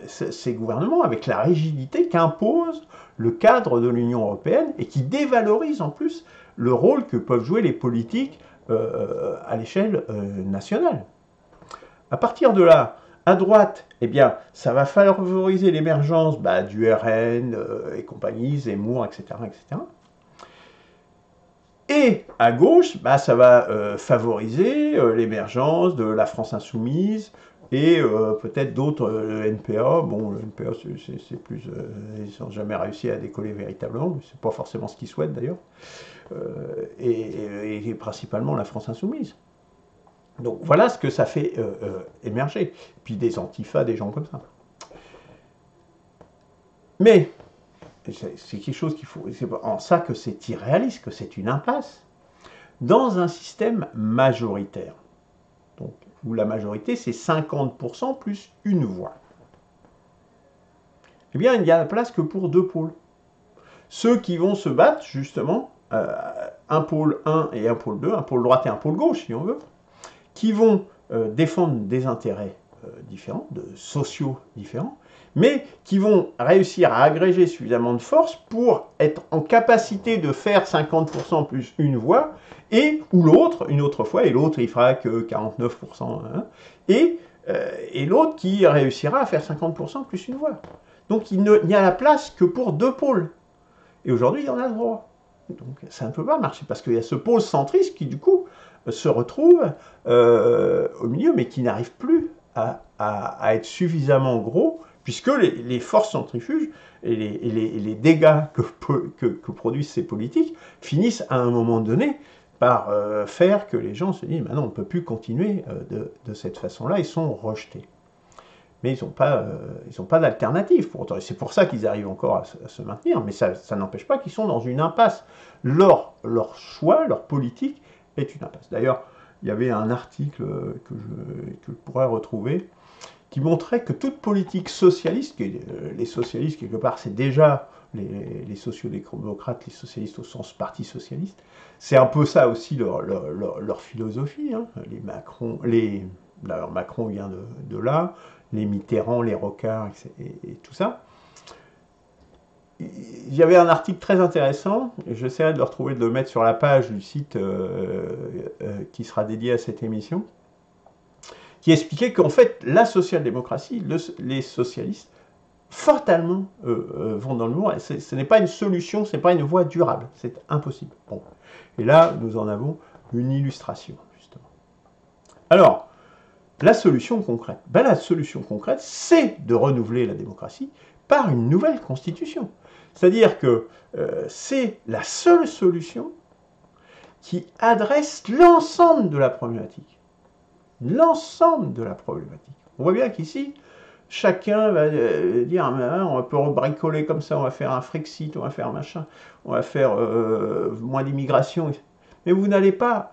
ces gouvernements, avec la rigidité qu'impose le cadre de l'Union européenne et qui dévalorise en plus le rôle que peuvent jouer les politiques à l'échelle nationale. À partir de là, à droite, eh bien, ça va favoriser l'émergence du RN et compagnie, Zemmour, etc., etc. Et à gauche, ça va favoriser l'émergence de la France insoumise et peut-être d'autres NPA. Bon, le NPA, c'est plus... ils n'ont jamais réussi à décoller véritablement, mais c'est pas forcément ce qu'ils souhaitent d'ailleurs. Et principalement la France insoumise. Donc voilà ce que ça fait émerger. Puis des antifas, des gens comme ça. Mais c'est quelque chose qu'il faut... C'est en ça que c'est irréaliste, que c'est une impasse. Dans un système majoritaire, donc, où la majorité c'est 50% plus une voix, eh bien il n'y a la place que pour deux pôles. Ceux qui vont se battre justement, un pôle 1 et un pôle 2, un pôle droite et un pôle gauche si on veut, qui vont défendre des intérêts différents, sociaux différents, mais qui vont réussir à agréger suffisamment de force pour être en capacité de faire 50% plus une voix, et ou l'autre, une autre fois, et l'autre il fera que 49%, hein, et l'autre qui réussira à faire 50% plus une voix. Donc il n'y a la place que pour deux pôles. Et aujourd'hui, il y en a trois. Donc ça ne peut pas marcher, parce qu'il y a ce pôle centriste qui, du coup, se retrouve au milieu, mais qui n'arrive plus à être suffisamment gros, puisque les forces centrifuges les dégâts que produisent ces politiques finissent à un moment donné par faire que les gens se disent non, on ne peut plus continuer de cette façon-là, ils sont rejetés. Mais ils n'ont pas d'alternative pour autant. C'est pour ça qu'ils arrivent encore à se maintenir, mais ça n'empêche pas qu'ils sont dans une impasse. Leur choix, leur politique est une impasse. D'ailleurs, il y avait un article que je pourrais retrouver qui montrait que toute politique socialiste, les socialistes quelque part c'est déjà les sociodémocrates, les socialistes au sens parti socialiste, c'est un peu ça aussi leur philosophie. Hein. D'ailleurs Macron vient de là, les Mitterrand, les Rocard et tout ça. Il y avait un article très intéressant, et j'essaierai de le retrouver, de le mettre sur la page du site qui sera dédié à cette émission, qui expliquait qu'en fait, la social-démocratie, les socialistes, fatalement vont dans le mur. Ce n'est pas une solution, ce n'est pas une voie durable, c'est impossible. Bon. Et là, nous en avons une illustration, justement. Alors, la solution concrète, la solution concrète, c'est de renouveler la démocratie par une nouvelle constitution. C'est-à-dire que c'est la seule solution qui adresse l'ensemble de la problématique. L'ensemble de la problématique. On voit bien qu'ici, chacun va dire on peut rebricoler comme ça, on va faire un Frexit, on va faire machin, on va faire moins d'immigration. Mais vous n'allez pas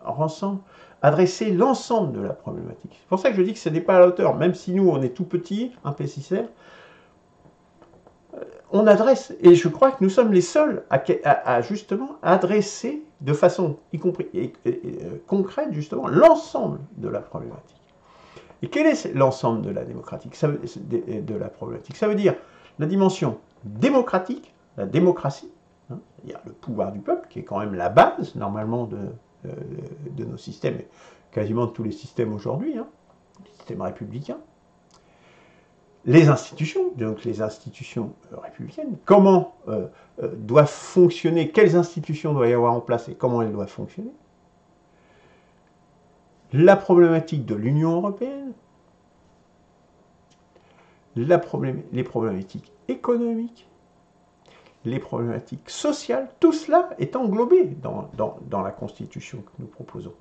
ensemble adresser l'ensemble de la problématique. C'est pour ça que je dis que ce n'est pas à la hauteur. Même si nous, on est tout petit, un PCCR, on adresse, et je crois que nous sommes les seuls à justement adresser de façon, y compris concrète, justement, l'ensemble de la problématique. Et quel est l'ensemble de la problématique? Ça veut dire la dimension démocratique, la démocratie, hein, il y a le pouvoir du peuple, qui est quand même la base, normalement, de nos systèmes, quasiment de tous les systèmes aujourd'hui, hein, les systèmes républicains. Les institutions, donc les institutions républicaines, comment doivent fonctionner, quelles institutions doit y avoir en place et comment elles doivent fonctionner. La problématique de l'Union européenne, les problématiques économiques, les problématiques sociales, tout cela est englobé dans la Constitution que nous proposons.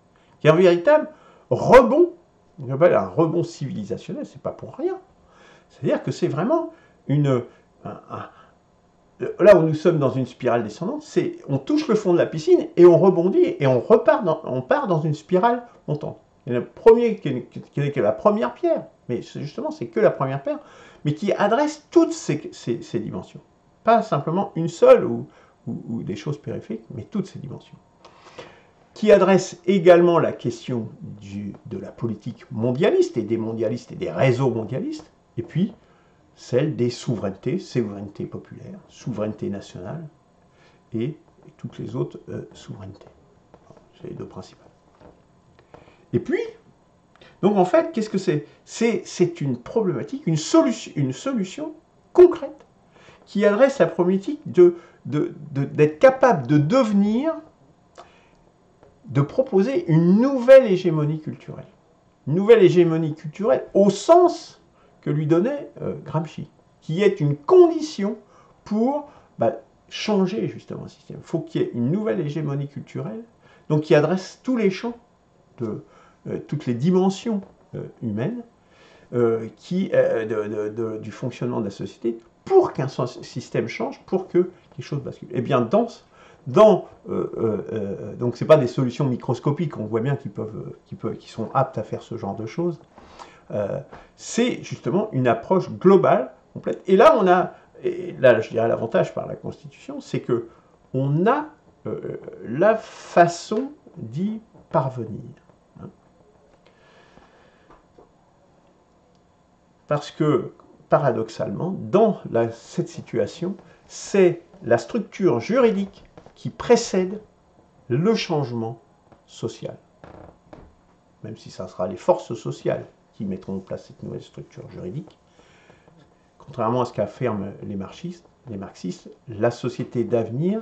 Il y a un véritable rebond, on appelle un rebond civilisationnel, c'est pas pour rien. C'est-à-dire que c'est vraiment là où nous sommes dans une spirale descendante, on touche le fond de la piscine et on rebondit et on part dans une spirale montante. Et le premier qui n'est que la première pierre, mais justement c'est que la première pierre, mais qui adresse toutes ces dimensions. Pas simplement une seule ou des choses périphériques, mais toutes ces dimensions. Qui adresse également la question de la politique mondialiste et des réseaux mondialistes, et puis celle des souverainetés, souveraineté populaire, souveraineté nationale, et toutes les autres souverainetés. C'est les deux principales. Et puis, donc en fait, qu'est-ce que c'est? C'est une problématique, une solution concrète qui adresse la problématique d'être capable de proposer une nouvelle hégémonie culturelle. Une nouvelle hégémonie culturelle au sens que lui donnait Gramsci, qui est une condition pour changer justement le système. Il faut qu'il y ait une nouvelle hégémonie culturelle, donc qui adresse tous les champs, toutes les dimensions humaines, du fonctionnement de la société, pour qu'un système change, pour que quelque chose bascule. Et bien donc c'est pas des solutions microscopiques, on voit bien qui sont aptes à faire ce genre de choses. C'est justement une approche globale, complète. Et là, je dirais l'avantage par la Constitution, c'est que on a la façon d'y parvenir. Hein. Parce que, paradoxalement, dans cette situation, c'est la structure juridique qui précède le changement social. Même si ça sera les forces sociales qui mettront en place cette nouvelle structure juridique. Contrairement à ce qu'affirment les marxistes, la société d'avenir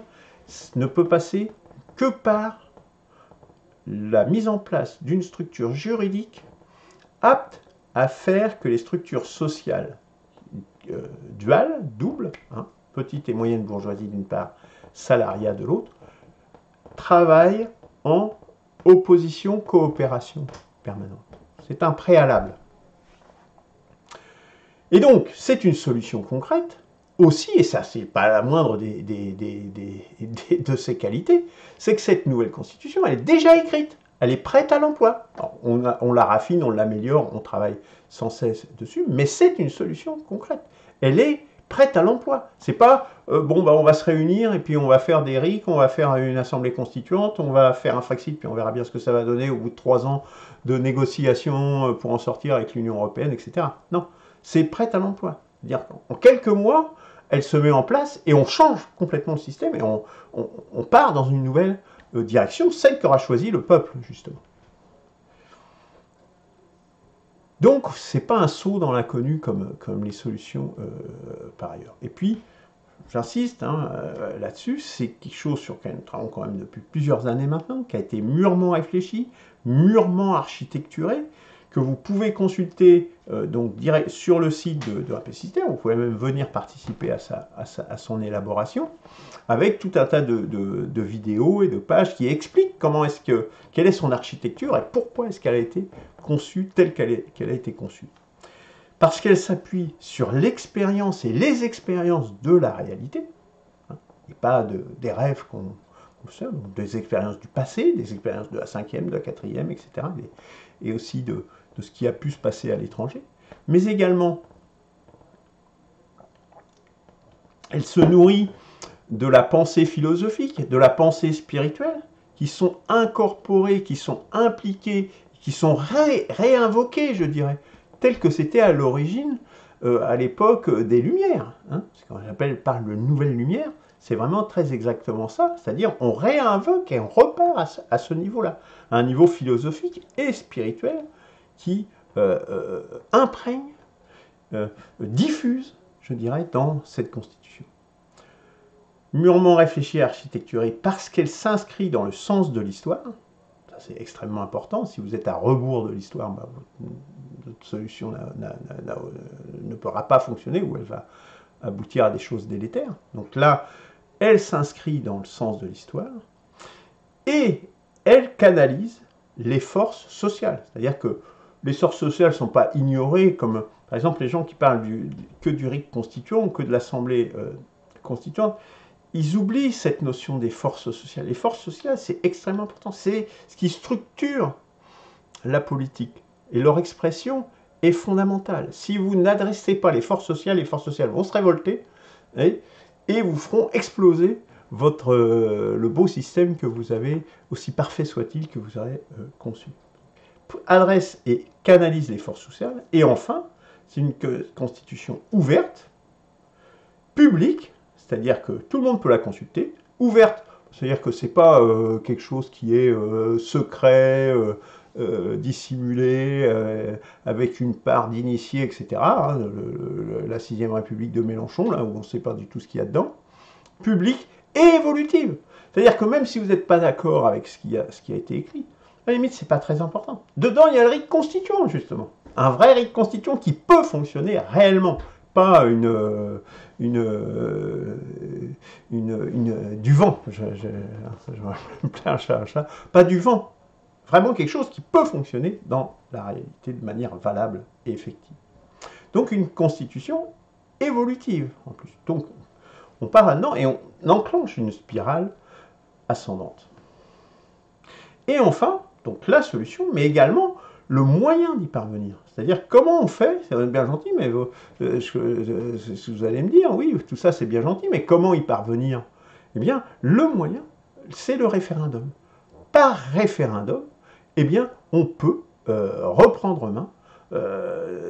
ne peut passer que par la mise en place d'une structure juridique apte à faire que les structures sociales dual, double, hein, petite et moyenne bourgeoisie d'une part, salariat de l'autre, travaille en opposition-coopération permanente. C'est un préalable. Et donc, c'est une solution concrète aussi, et ça, c'est pas la moindre de ses qualités, c'est que cette nouvelle constitution, elle est déjà écrite, elle est prête à l'emploi. On la raffine, on l'améliore, on travaille sans cesse dessus, mais c'est une solution concrète. Elle est prête à l'emploi. C'est pas, bon, bah, on va se réunir et puis on va faire des RIC, on va faire une assemblée constituante, on va faire un Frexit, puis on verra bien ce que ça va donner au bout de 3 ans de négociations pour en sortir avec l'Union européenne, etc. Non, c'est prête à l'emploi. C'est-à-dire qu'en quelques mois, elle se met en place et on change complètement le système et on part dans une nouvelle direction, celle qu'aura choisi le peuple, justement. Donc, ce n'est pas un saut dans l'inconnu comme les solutions par ailleurs. Et puis, j'insiste là-dessus, c'est quelque chose sur lequel nous travaillons quand même depuis plusieurs années maintenant, qui a été mûrement réfléchi, mûrement architecturé, que vous pouvez consulter donc direct sur le site de APSystème. Vous pouvez même venir participer à son élaboration, avec tout un tas de vidéos et de pages qui expliquent quelle est son architecture et pourquoi est-ce qu'elle a été conçue telle qu'elle a été conçue. Parce qu'elle s'appuie sur l'expérience et les expériences de la réalité, hein, et pas des rêves qu'on fait, des expériences du passé, des expériences de la 5e, de la 4e, etc., et aussi de ce qui a pu se passer à l'étranger, mais également, elle se nourrit de la pensée philosophique, de la pensée spirituelle, qui sont incorporées, qui sont impliquées, qui sont réinvoquées, je dirais, telles que c'était à l'origine, à l'époque des Lumières. Hein, ce qu'on parle de nouvelle lumière, c'est vraiment très exactement ça, c'est-à-dire on réinvoque et on repart à ce niveau-là, à un niveau philosophique et spirituel qui imprègne, diffuse, je dirais, dans cette constitution. Mûrement réfléchie et architecturée parce qu'elle s'inscrit dans le sens de l'histoire, ça c'est extrêmement important, si vous êtes à rebours de l'histoire, bah, votre solution ne pourra pas fonctionner ou elle va aboutir à des choses délétères. Donc là, elle s'inscrit dans le sens de l'histoire et elle canalise les forces sociales. C'est-à-dire que les forces sociales ne sont pas ignorées, comme par exemple les gens qui parlent que du RIC constituant ou que de l'Assemblée constituante. Ils oublient cette notion des forces sociales. Les forces sociales, c'est extrêmement important. C'est ce qui structure la politique. Et leur expression est fondamentale. Si vous n'adressez pas les forces sociales vont se révolter et vous feront exploser le beau système que vous avez, aussi parfait soit-il, que vous aurez conçu. Adresse et canalise les forces sociales. Et enfin, c'est une constitution ouverte, publique, c'est-à-dire que tout le monde peut la consulter, ouverte, c'est-à-dire que ce n'est pas quelque chose qui est secret, dissimulé, avec une part d'initiés, etc. Hein, la 6e République de Mélenchon, là où on ne sait pas du tout ce qu'il y a dedans, publique et évolutive. C'est-à-dire que même si vous n'êtes pas d'accord avec ce qui a été écrit, à la limite, ce n'est pas très important. Dedans, il y a le RIC constituant, justement. Un vrai RIC constituant qui peut fonctionner réellement. Pas du vent. Pas du vent. Vraiment quelque chose qui peut fonctionner dans la réalité de manière valable et effective. Donc une constitution évolutive, en plus. Donc, on part là-dedans et on enclenche une spirale ascendante. Et enfin, donc la solution, mais également le moyen d'y parvenir. C'est-à-dire comment on fait, c'est bien gentil, mais vous allez me dire, oui, tout ça c'est bien gentil, mais comment y parvenir? Eh bien, le moyen, c'est le référendum. Par référendum, eh bien, on peut reprendre en main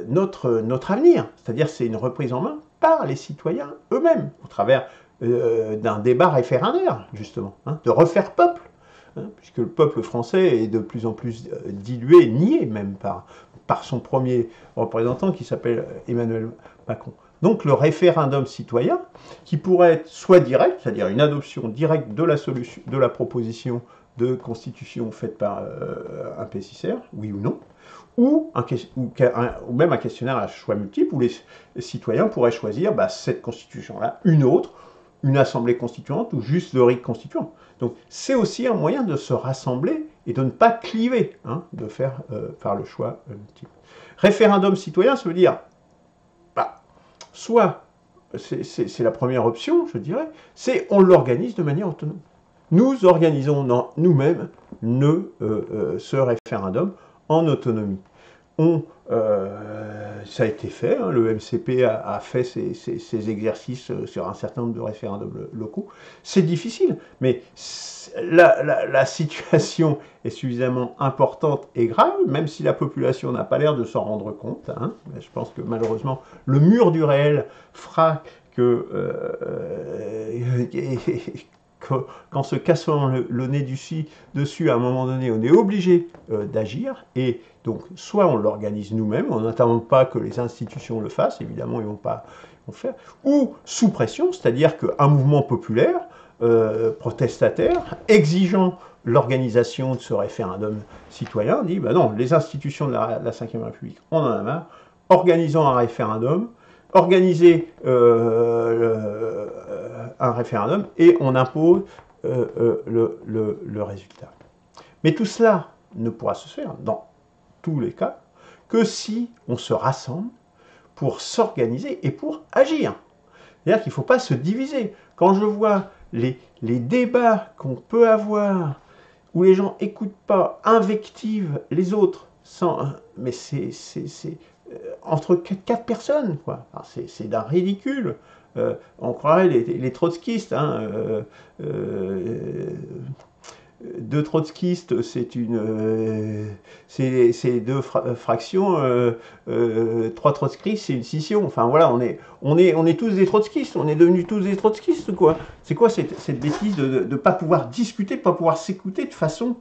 notre avenir. C'est-à-dire c'est une reprise en main par les citoyens eux-mêmes, au travers d'un débat référendaire, justement, hein, de refaire peuple. Hein, puisque le peuple français est de plus en plus dilué, nié même par son premier représentant qui s'appelle Emmanuel Macron. Donc le référendum citoyen, qui pourrait être soit direct, c'est-à-dire une adoption directe de la proposition de constitution faite par un PCCR, oui ou non, ou même un questionnaire à choix multiple où les citoyens pourraient choisir cette constitution-là, une autre, une assemblée constituante ou juste le RIC constituant. Donc c'est aussi un moyen de se rassembler et de ne pas cliver, hein, de faire par le choix multiple. Référendum citoyen, ça veut dire, soit, c'est la première option, je dirais, c'est on l'organise de manière autonome. Nous organisons nous-mêmes ce référendum en autonomie. Ça a été fait, hein, le MCP a fait ses exercices sur un certain nombre de référendums locaux. C'est difficile, mais la situation est suffisamment importante et grave, même si la population n'a pas l'air de s'en rendre compte. Hein. Je pense que malheureusement, le mur du réel fera que qu'en se cassant le nez dessus, à un moment donné, on est obligé d'agir, et donc soit on l'organise nous-mêmes, en n'attendant pas que les institutions le fassent, évidemment ils vont pas le faire, ou sous pression, c'est-à-dire qu'un mouvement populaire, protestataire, exigeant l'organisation de ce référendum citoyen, dit non, les institutions de la Ve République, on en a marre, organisons un référendum, organiser un référendum et on impose le résultat. Mais tout cela ne pourra se faire, dans tous les cas, que si on se rassemble pour s'organiser et pour agir. C'est-à-dire qu'il ne faut pas se diviser. Quand je vois les débats qu'on peut avoir, où les gens n'écoutent pas, invectivent les autres, mais c'est entre 4 personnes, quoi. C'est d'un ridicule. On croirait les trotskistes. Hein, deux trotskistes, c'est deux fractions. Trois trotskistes, c'est une scission. Enfin voilà, on est tous des trotskistes. On est devenus tous des trotskistes, quoi. C'est quoi cette bêtise de ne pas pouvoir discuter, de ne pas pouvoir s'écouter de façon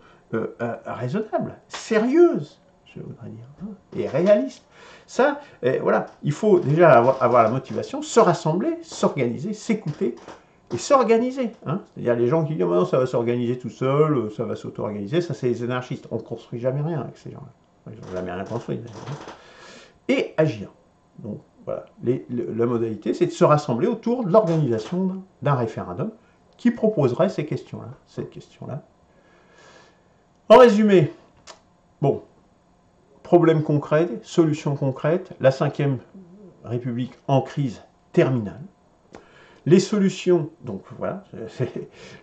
raisonnable, sérieuse, je voudrais dire, hein, et réaliste. Ça, voilà, il faut déjà avoir la motivation, se rassembler, s'organiser, s'écouter et s'organiser. Hein. C'est-à-dire les gens qui disent non, ça va s'organiser tout seul, ça va s'auto-organiser, ça c'est les anarchistes. On ne construit jamais rien avec ces gens-là. Ils n'ont jamais rien construit. Et agir. Donc voilà, la modalité, c'est de se rassembler autour de l'organisation d'un référendum qui proposerait ces questions-là, cette question-là. En résumé, bon, problème concret, solution concrète, la Ve République en crise terminale. Les solutions, donc voilà,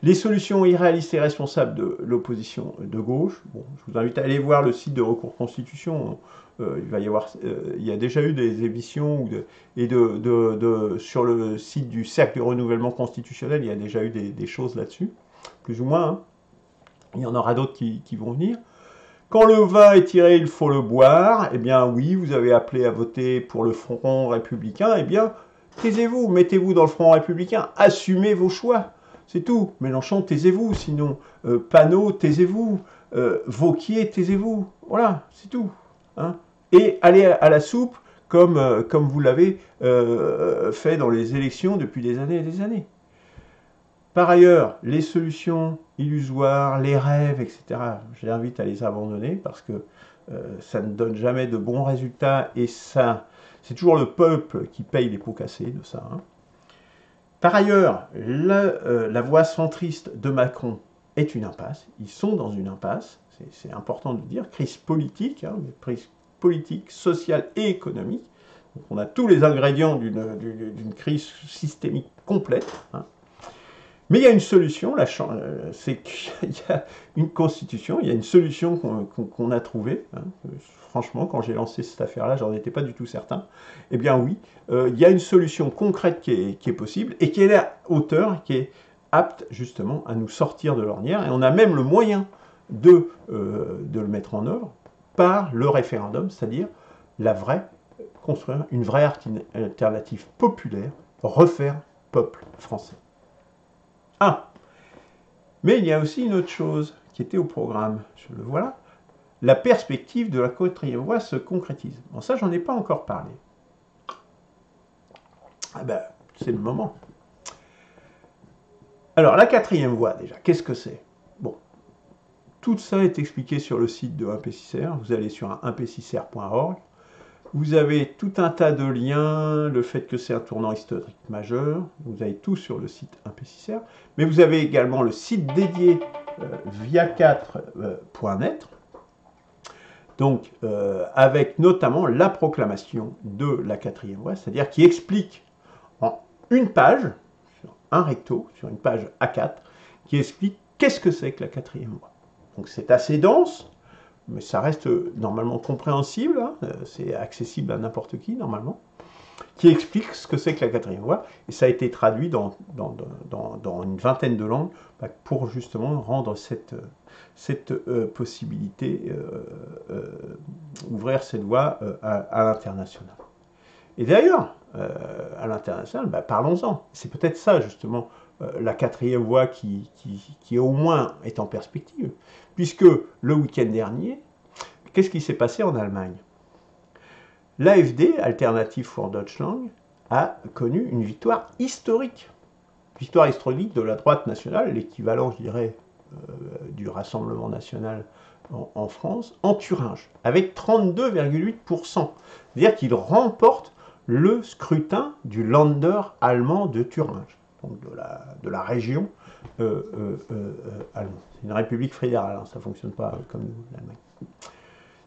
les solutions irréalistes et responsables de l'opposition de gauche. Bon, je vous invite à aller voir le site de Recours Constitution. Il y a déjà eu des émissions sur le site du Cercle du Renouvellement Constitutionnel, il y a déjà eu des choses là-dessus, plus ou moins. Hein. Il y en aura d'autres qui vont venir. Quand le vin est tiré, il faut le boire. Eh bien oui, vous avez appelé à voter pour le Front républicain. Eh bien, taisez-vous, mettez-vous dans le Front républicain, assumez vos choix. C'est tout. Mélenchon, taisez-vous. Sinon, Panot, taisez-vous. Vauquier, taisez-vous. Voilà, c'est tout. Hein. Et allez à la soupe comme vous l'avez fait dans les élections depuis des années et des années. Par ailleurs, les solutions illusoires, les rêves, etc., je l'invite à les abandonner parce que ça ne donne jamais de bons résultats et c'est toujours le peuple qui paye les pots cassés de ça. Hein. Par ailleurs, la voie centriste de Macron est une impasse. Ils sont dans une impasse, c'est important de le dire, crise politique, hein, crise politique, sociale et économique. Donc on a tous les ingrédients d'une crise systémique complète. Hein. Mais il y a une solution, c'est qu'il y a une constitution, il y a une solution qu'on a trouvée. Hein. Franchement, quand j'ai lancé cette affaire-là, j'en étais pas du tout certain. Eh bien oui, il y a une solution concrète qui est possible et qui est à la hauteur, qui est apte justement à nous sortir de l'ornière. Et on a même le moyen de le mettre en œuvre par le référendum, c'est-à-dire construire une vraie alternative populaire, refaire peuple français. Ah, mais il y a aussi une autre chose qui était au programme, je le vois là. La perspective de la 4e voie se concrétise. Bon, ça, j'en ai pas encore parlé. Ah ben, c'est le moment. Alors, la 4e voie, déjà, qu'est-ce que c'est? Bon, Tout ça est expliqué sur le site de 1P6R. Vous allez sur 1p6r.org. Vous avez tout un tas de liens, le fait que c'est un tournant historique majeur. Vous avez tout sur le site 1P6R. Mais vous avez également le site dédié via4.net. Donc, avec notamment la proclamation de la quatrième voie, c'est-à-dire qui explique en une page, sur un recto, sur une page A4, qui explique qu'est-ce que c'est que la quatrième voie. Donc c'est assez dense, mais ça reste normalement compréhensible, hein, c'est accessible à n'importe qui normalement, qui explique ce que c'est que la quatrième voie, et ça a été traduit dans une vingtaine de langues pour justement rendre cette possibilité, ouvrir cette voie à l'international. Et d'ailleurs, à l'international, parlons-en. C'est peut-être ça, justement, la quatrième voie qui au moins est en perspective. Puisque le week-end dernier, qu'est-ce qui s'est passé en Allemagne? L'AfD, Alternative for Deutschland, a connu une victoire historique. Victoire historique de la droite nationale, l'équivalent, je dirais, du Rassemblement national en France, en Thuringe, avec 32,8%. C'est-à-dire qu'il remporte le scrutin du Länder allemand de Thuringe, donc de la région allemande. C'est une république fédérale, hein, ça ne fonctionne pas comme nous, l'Allemagne.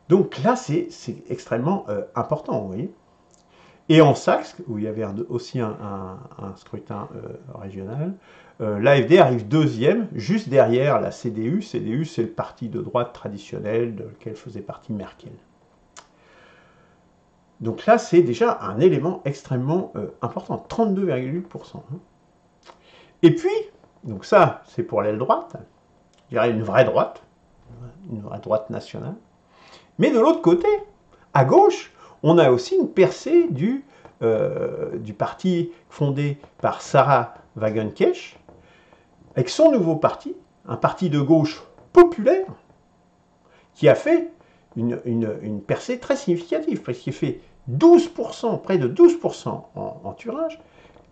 Donc là, c'est extrêmement important, vous voyez. Et en Saxe, où il y avait aussi un scrutin régional, l'AfD arrive deuxième, juste derrière la CDU. CDU, c'est le parti de droite traditionnel de lequel faisait partie Merkel. Donc là, c'est déjà un élément extrêmement important, 32,8%. Et puis, donc ça, c'est pour l'aile droite, je dirais une vraie droite nationale. Mais de l'autre côté, à gauche, on a aussi une percée du parti fondé par Sarah Wagenknecht, avec son nouveau parti, un parti de gauche populaire, qui a fait une percée très significative, parce qu'il fait 12%, près de 12% en Thuringe,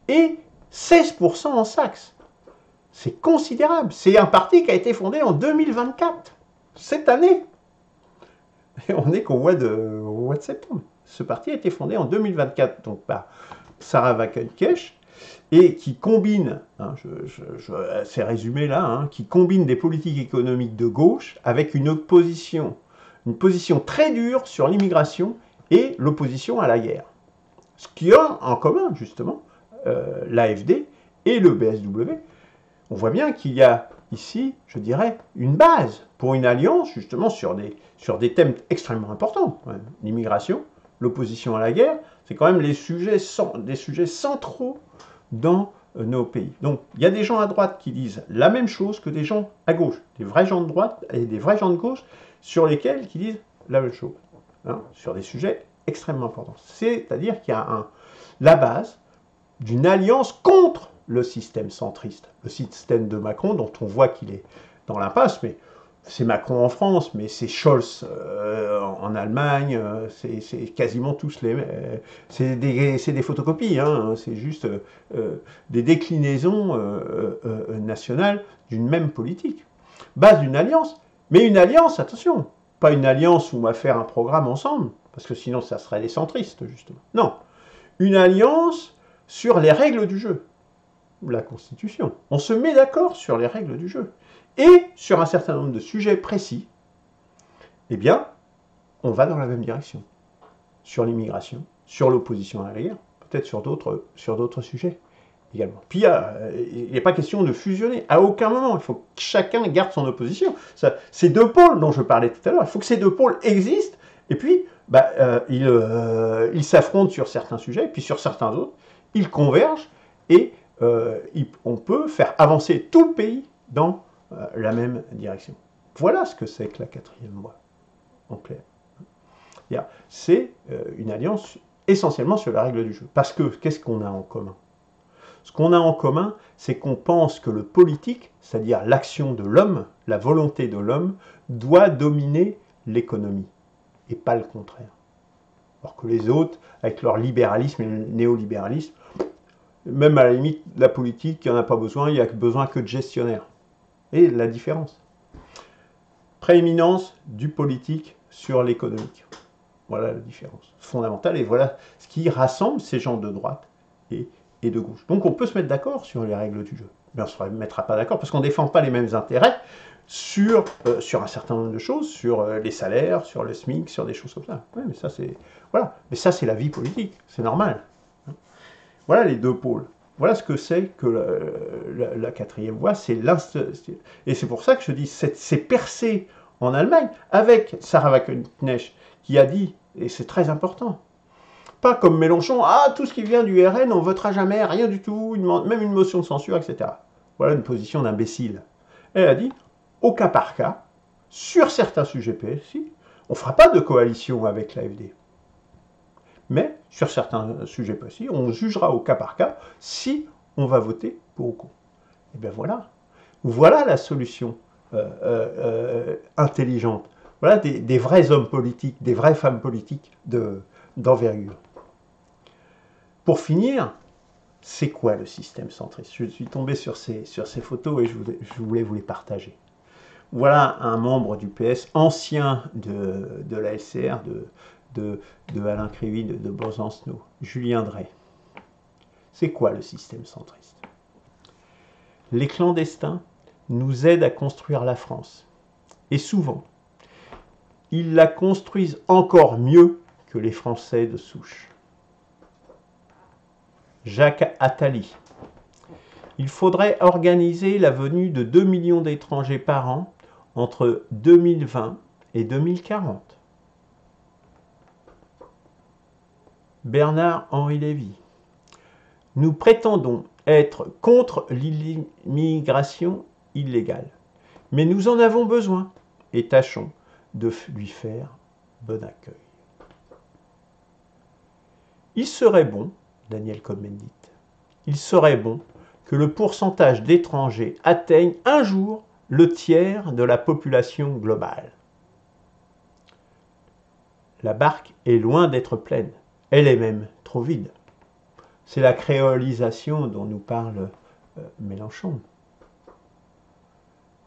et 16% en Saxe. C'est considérable. C'est un parti qui a été fondé en 2024, cette année. Et on n'est qu'au mois de septembre. Ce parti a été fondé en 2024, donc par Sarah Wagenknecht, et qui combine, hein, c'est résumé là, hein, qui combine des politiques économiques de gauche avec une position très dure sur l'immigration et l'opposition à la guerre. Ce qui a en commun, justement, l'AfD et le BSW. On voit bien qu'il y a ici, je dirais, une base pour une alliance, justement, sur des thèmes extrêmement importants. L'immigration, l'opposition à la guerre, c'est quand même des sujets centraux dans nos pays. Donc, il y a des gens à droite qui disent la même chose que des gens à gauche, des vrais gens de droite et des vrais gens de gauche, sur lesquels qui disent la même chose, hein, sur des sujets extrêmement importants. C'est-à-dire qu'il y a la base d'une alliance contre le système centriste, le système de Macron, dont on voit qu'il est dans l'impasse, mais c'est Macron en France, mais c'est Scholz en Allemagne, c'est quasiment tous les... c'est des photocopies, hein, c'est juste des déclinaisons nationales d'une même politique. Base d'une alliance, mais une alliance, attention, pas une alliance où on va faire un programme ensemble, parce que sinon ça serait les centristes, justement. Non, une alliance sur les règles du jeu, la Constitution. On se met d'accord sur les règles du jeu. Et sur un certain nombre de sujets précis, eh bien, on va dans la même direction. Sur l'immigration, sur l'opposition à la guerre, peut-être sur d'autres sujets également. Puis il n'est pas question de fusionner. À aucun moment, il faut que chacun garde son opposition. Ces deux pôles dont je parlais tout à l'heure, il faut que ces deux pôles existent, et puis ils s'affrontent sur certains sujets, et puis sur certains autres, ils convergent, et on peut faire avancer tout le pays dans la même direction. Voilà ce que c'est que la quatrième voie, en clair. C'est une alliance essentiellement sur la règle du jeu. Parce que, qu'est-ce qu'on a en commun? Ce qu'on a en commun, c'est qu'on pense que le politique, c'est-à-dire l'action de l'homme, la volonté de l'homme, doit dominer l'économie, et pas le contraire. Alors que les autres, avec leur libéralisme et le néolibéralisme, même à la limite, la politique, il n'y en a pas besoin, il n'y a besoin que de gestionnaires. Et la différence. prééminence du politique sur l'économique. Voilà la différence fondamentale et voilà ce qui rassemble ces gens de droite et de gauche. Donc on peut se mettre d'accord sur les règles du jeu, mais on ne se mettra pas d'accord parce qu'on ne défend pas les mêmes intérêts sur un certain nombre de choses, sur les salaires, sur le SMIC, sur des choses comme ça. Ouais, mais ça c'est voilà, mais ça c'est la vie politique, c'est normal. Voilà les deux pôles. Voilà ce que c'est que la quatrième voie, c'est et c'est pour ça que je dis c'est percé en Allemagne avec Sarah Wagenknecht qui a dit, et c'est très important, pas comme Mélenchon, ah tout ce qui vient du RN on votera jamais, rien du tout, même une motion de censure, etc. Voilà une position d'imbécile. Elle a dit, au cas par cas, sur certains sujets PSI, on ne fera pas de coalition avec l'AfD. Mais sur certains sujets précis, on jugera au cas par cas si on va voter pour ou contre. Et bien voilà. Voilà la solution intelligente. Voilà des vrais hommes politiques, des vraies femmes politiques d'envergure. Pour finir, c'est quoi le système centriste? Je suis tombé sur ces photos et je voulais vous les partager. Voilà un membre du PS, ancien de la LCR, de Alain Crévy, de Besancenot, Julien Drey. C'est quoi le système centriste? Les clandestins nous aident à construire la France. Et souvent, ils la construisent encore mieux que les Français de souche. Jacques Attali. Il faudrait organiser la venue de 2 millions d'étrangers par an entre 2020 et 2040. Bernard-Henri Lévy. Nous prétendons être contre l'immigration illégale, mais nous en avons besoin et tâchons de lui faire bon accueil. Il serait bon, Daniel Cohn-Bendit, il serait bon que le pourcentage d'étrangers atteigne un jour le tiers de la population globale. La barque est loin d'être pleine, elle est même trop vide. C'est la créolisation dont nous parle Mélenchon.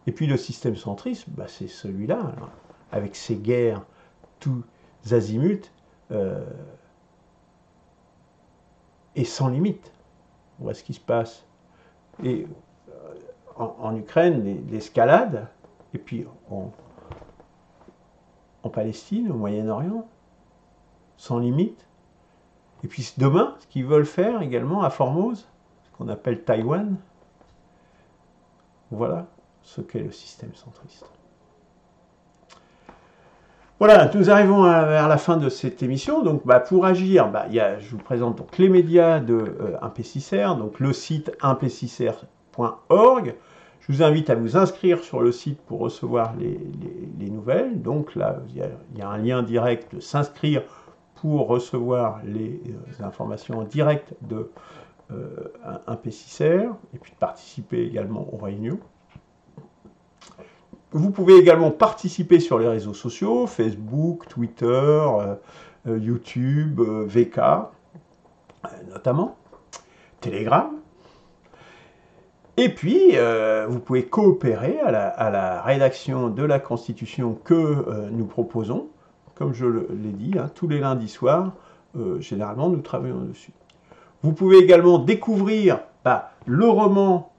Et puis le système centriste, bah c'est celui-là, avec ses guerres tous azimuts et sans limite. On voit ce qui se passe. Et en Ukraine, l'escalade, et puis en Palestine, au Moyen-Orient, sans limite. Et puis demain, ce qu'ils veulent faire également à Formose, ce qu'on appelle Taïwan, voilà ce qu'est le système centriste. Voilà, nous arrivons vers la fin de cette émission. Donc, pour agir, je vous présente donc les médias de 1P6R, donc le site 1p6r.org. Je vous invite à vous inscrire sur le site pour recevoir les nouvelles. Donc là, il y a un lien direct de s'inscrire pour recevoir les informations en direct de 1P6R et puis de participer également aux réunions. Vous pouvez également participer sur les réseaux sociaux, Facebook, Twitter, YouTube, VK, notamment, Telegram. Et puis, vous pouvez coopérer à la rédaction de la Constitution que nous proposons. Comme je l'ai dit, tous les lundis soirs, généralement, nous travaillons dessus. Vous pouvez également découvrir le roman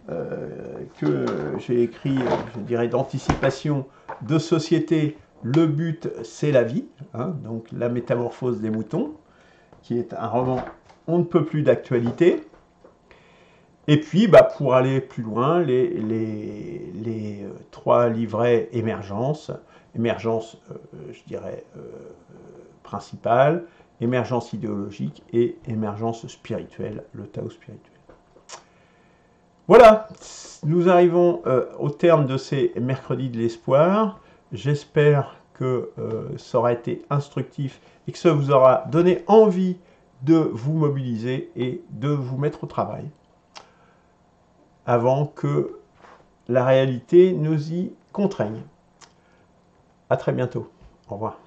que j'ai écrit, je dirais, d'anticipation de société, Le but, c'est la vie, donc La métamorphose des moutons, qui est un roman on ne peut plus d'actualité. Et puis, pour aller plus loin, les 3 livrets émergence, je dirais, principale, émergence idéologique et émergence spirituelle, le Tao spirituel. Voilà, nous arrivons au terme de ces mercredis de l'espoir. J'espère que ça aura été instructif et que ça vous aura donné envie de vous mobiliser et de vous mettre au travail avant que la réalité nous y contraigne. À très bientôt. Au revoir.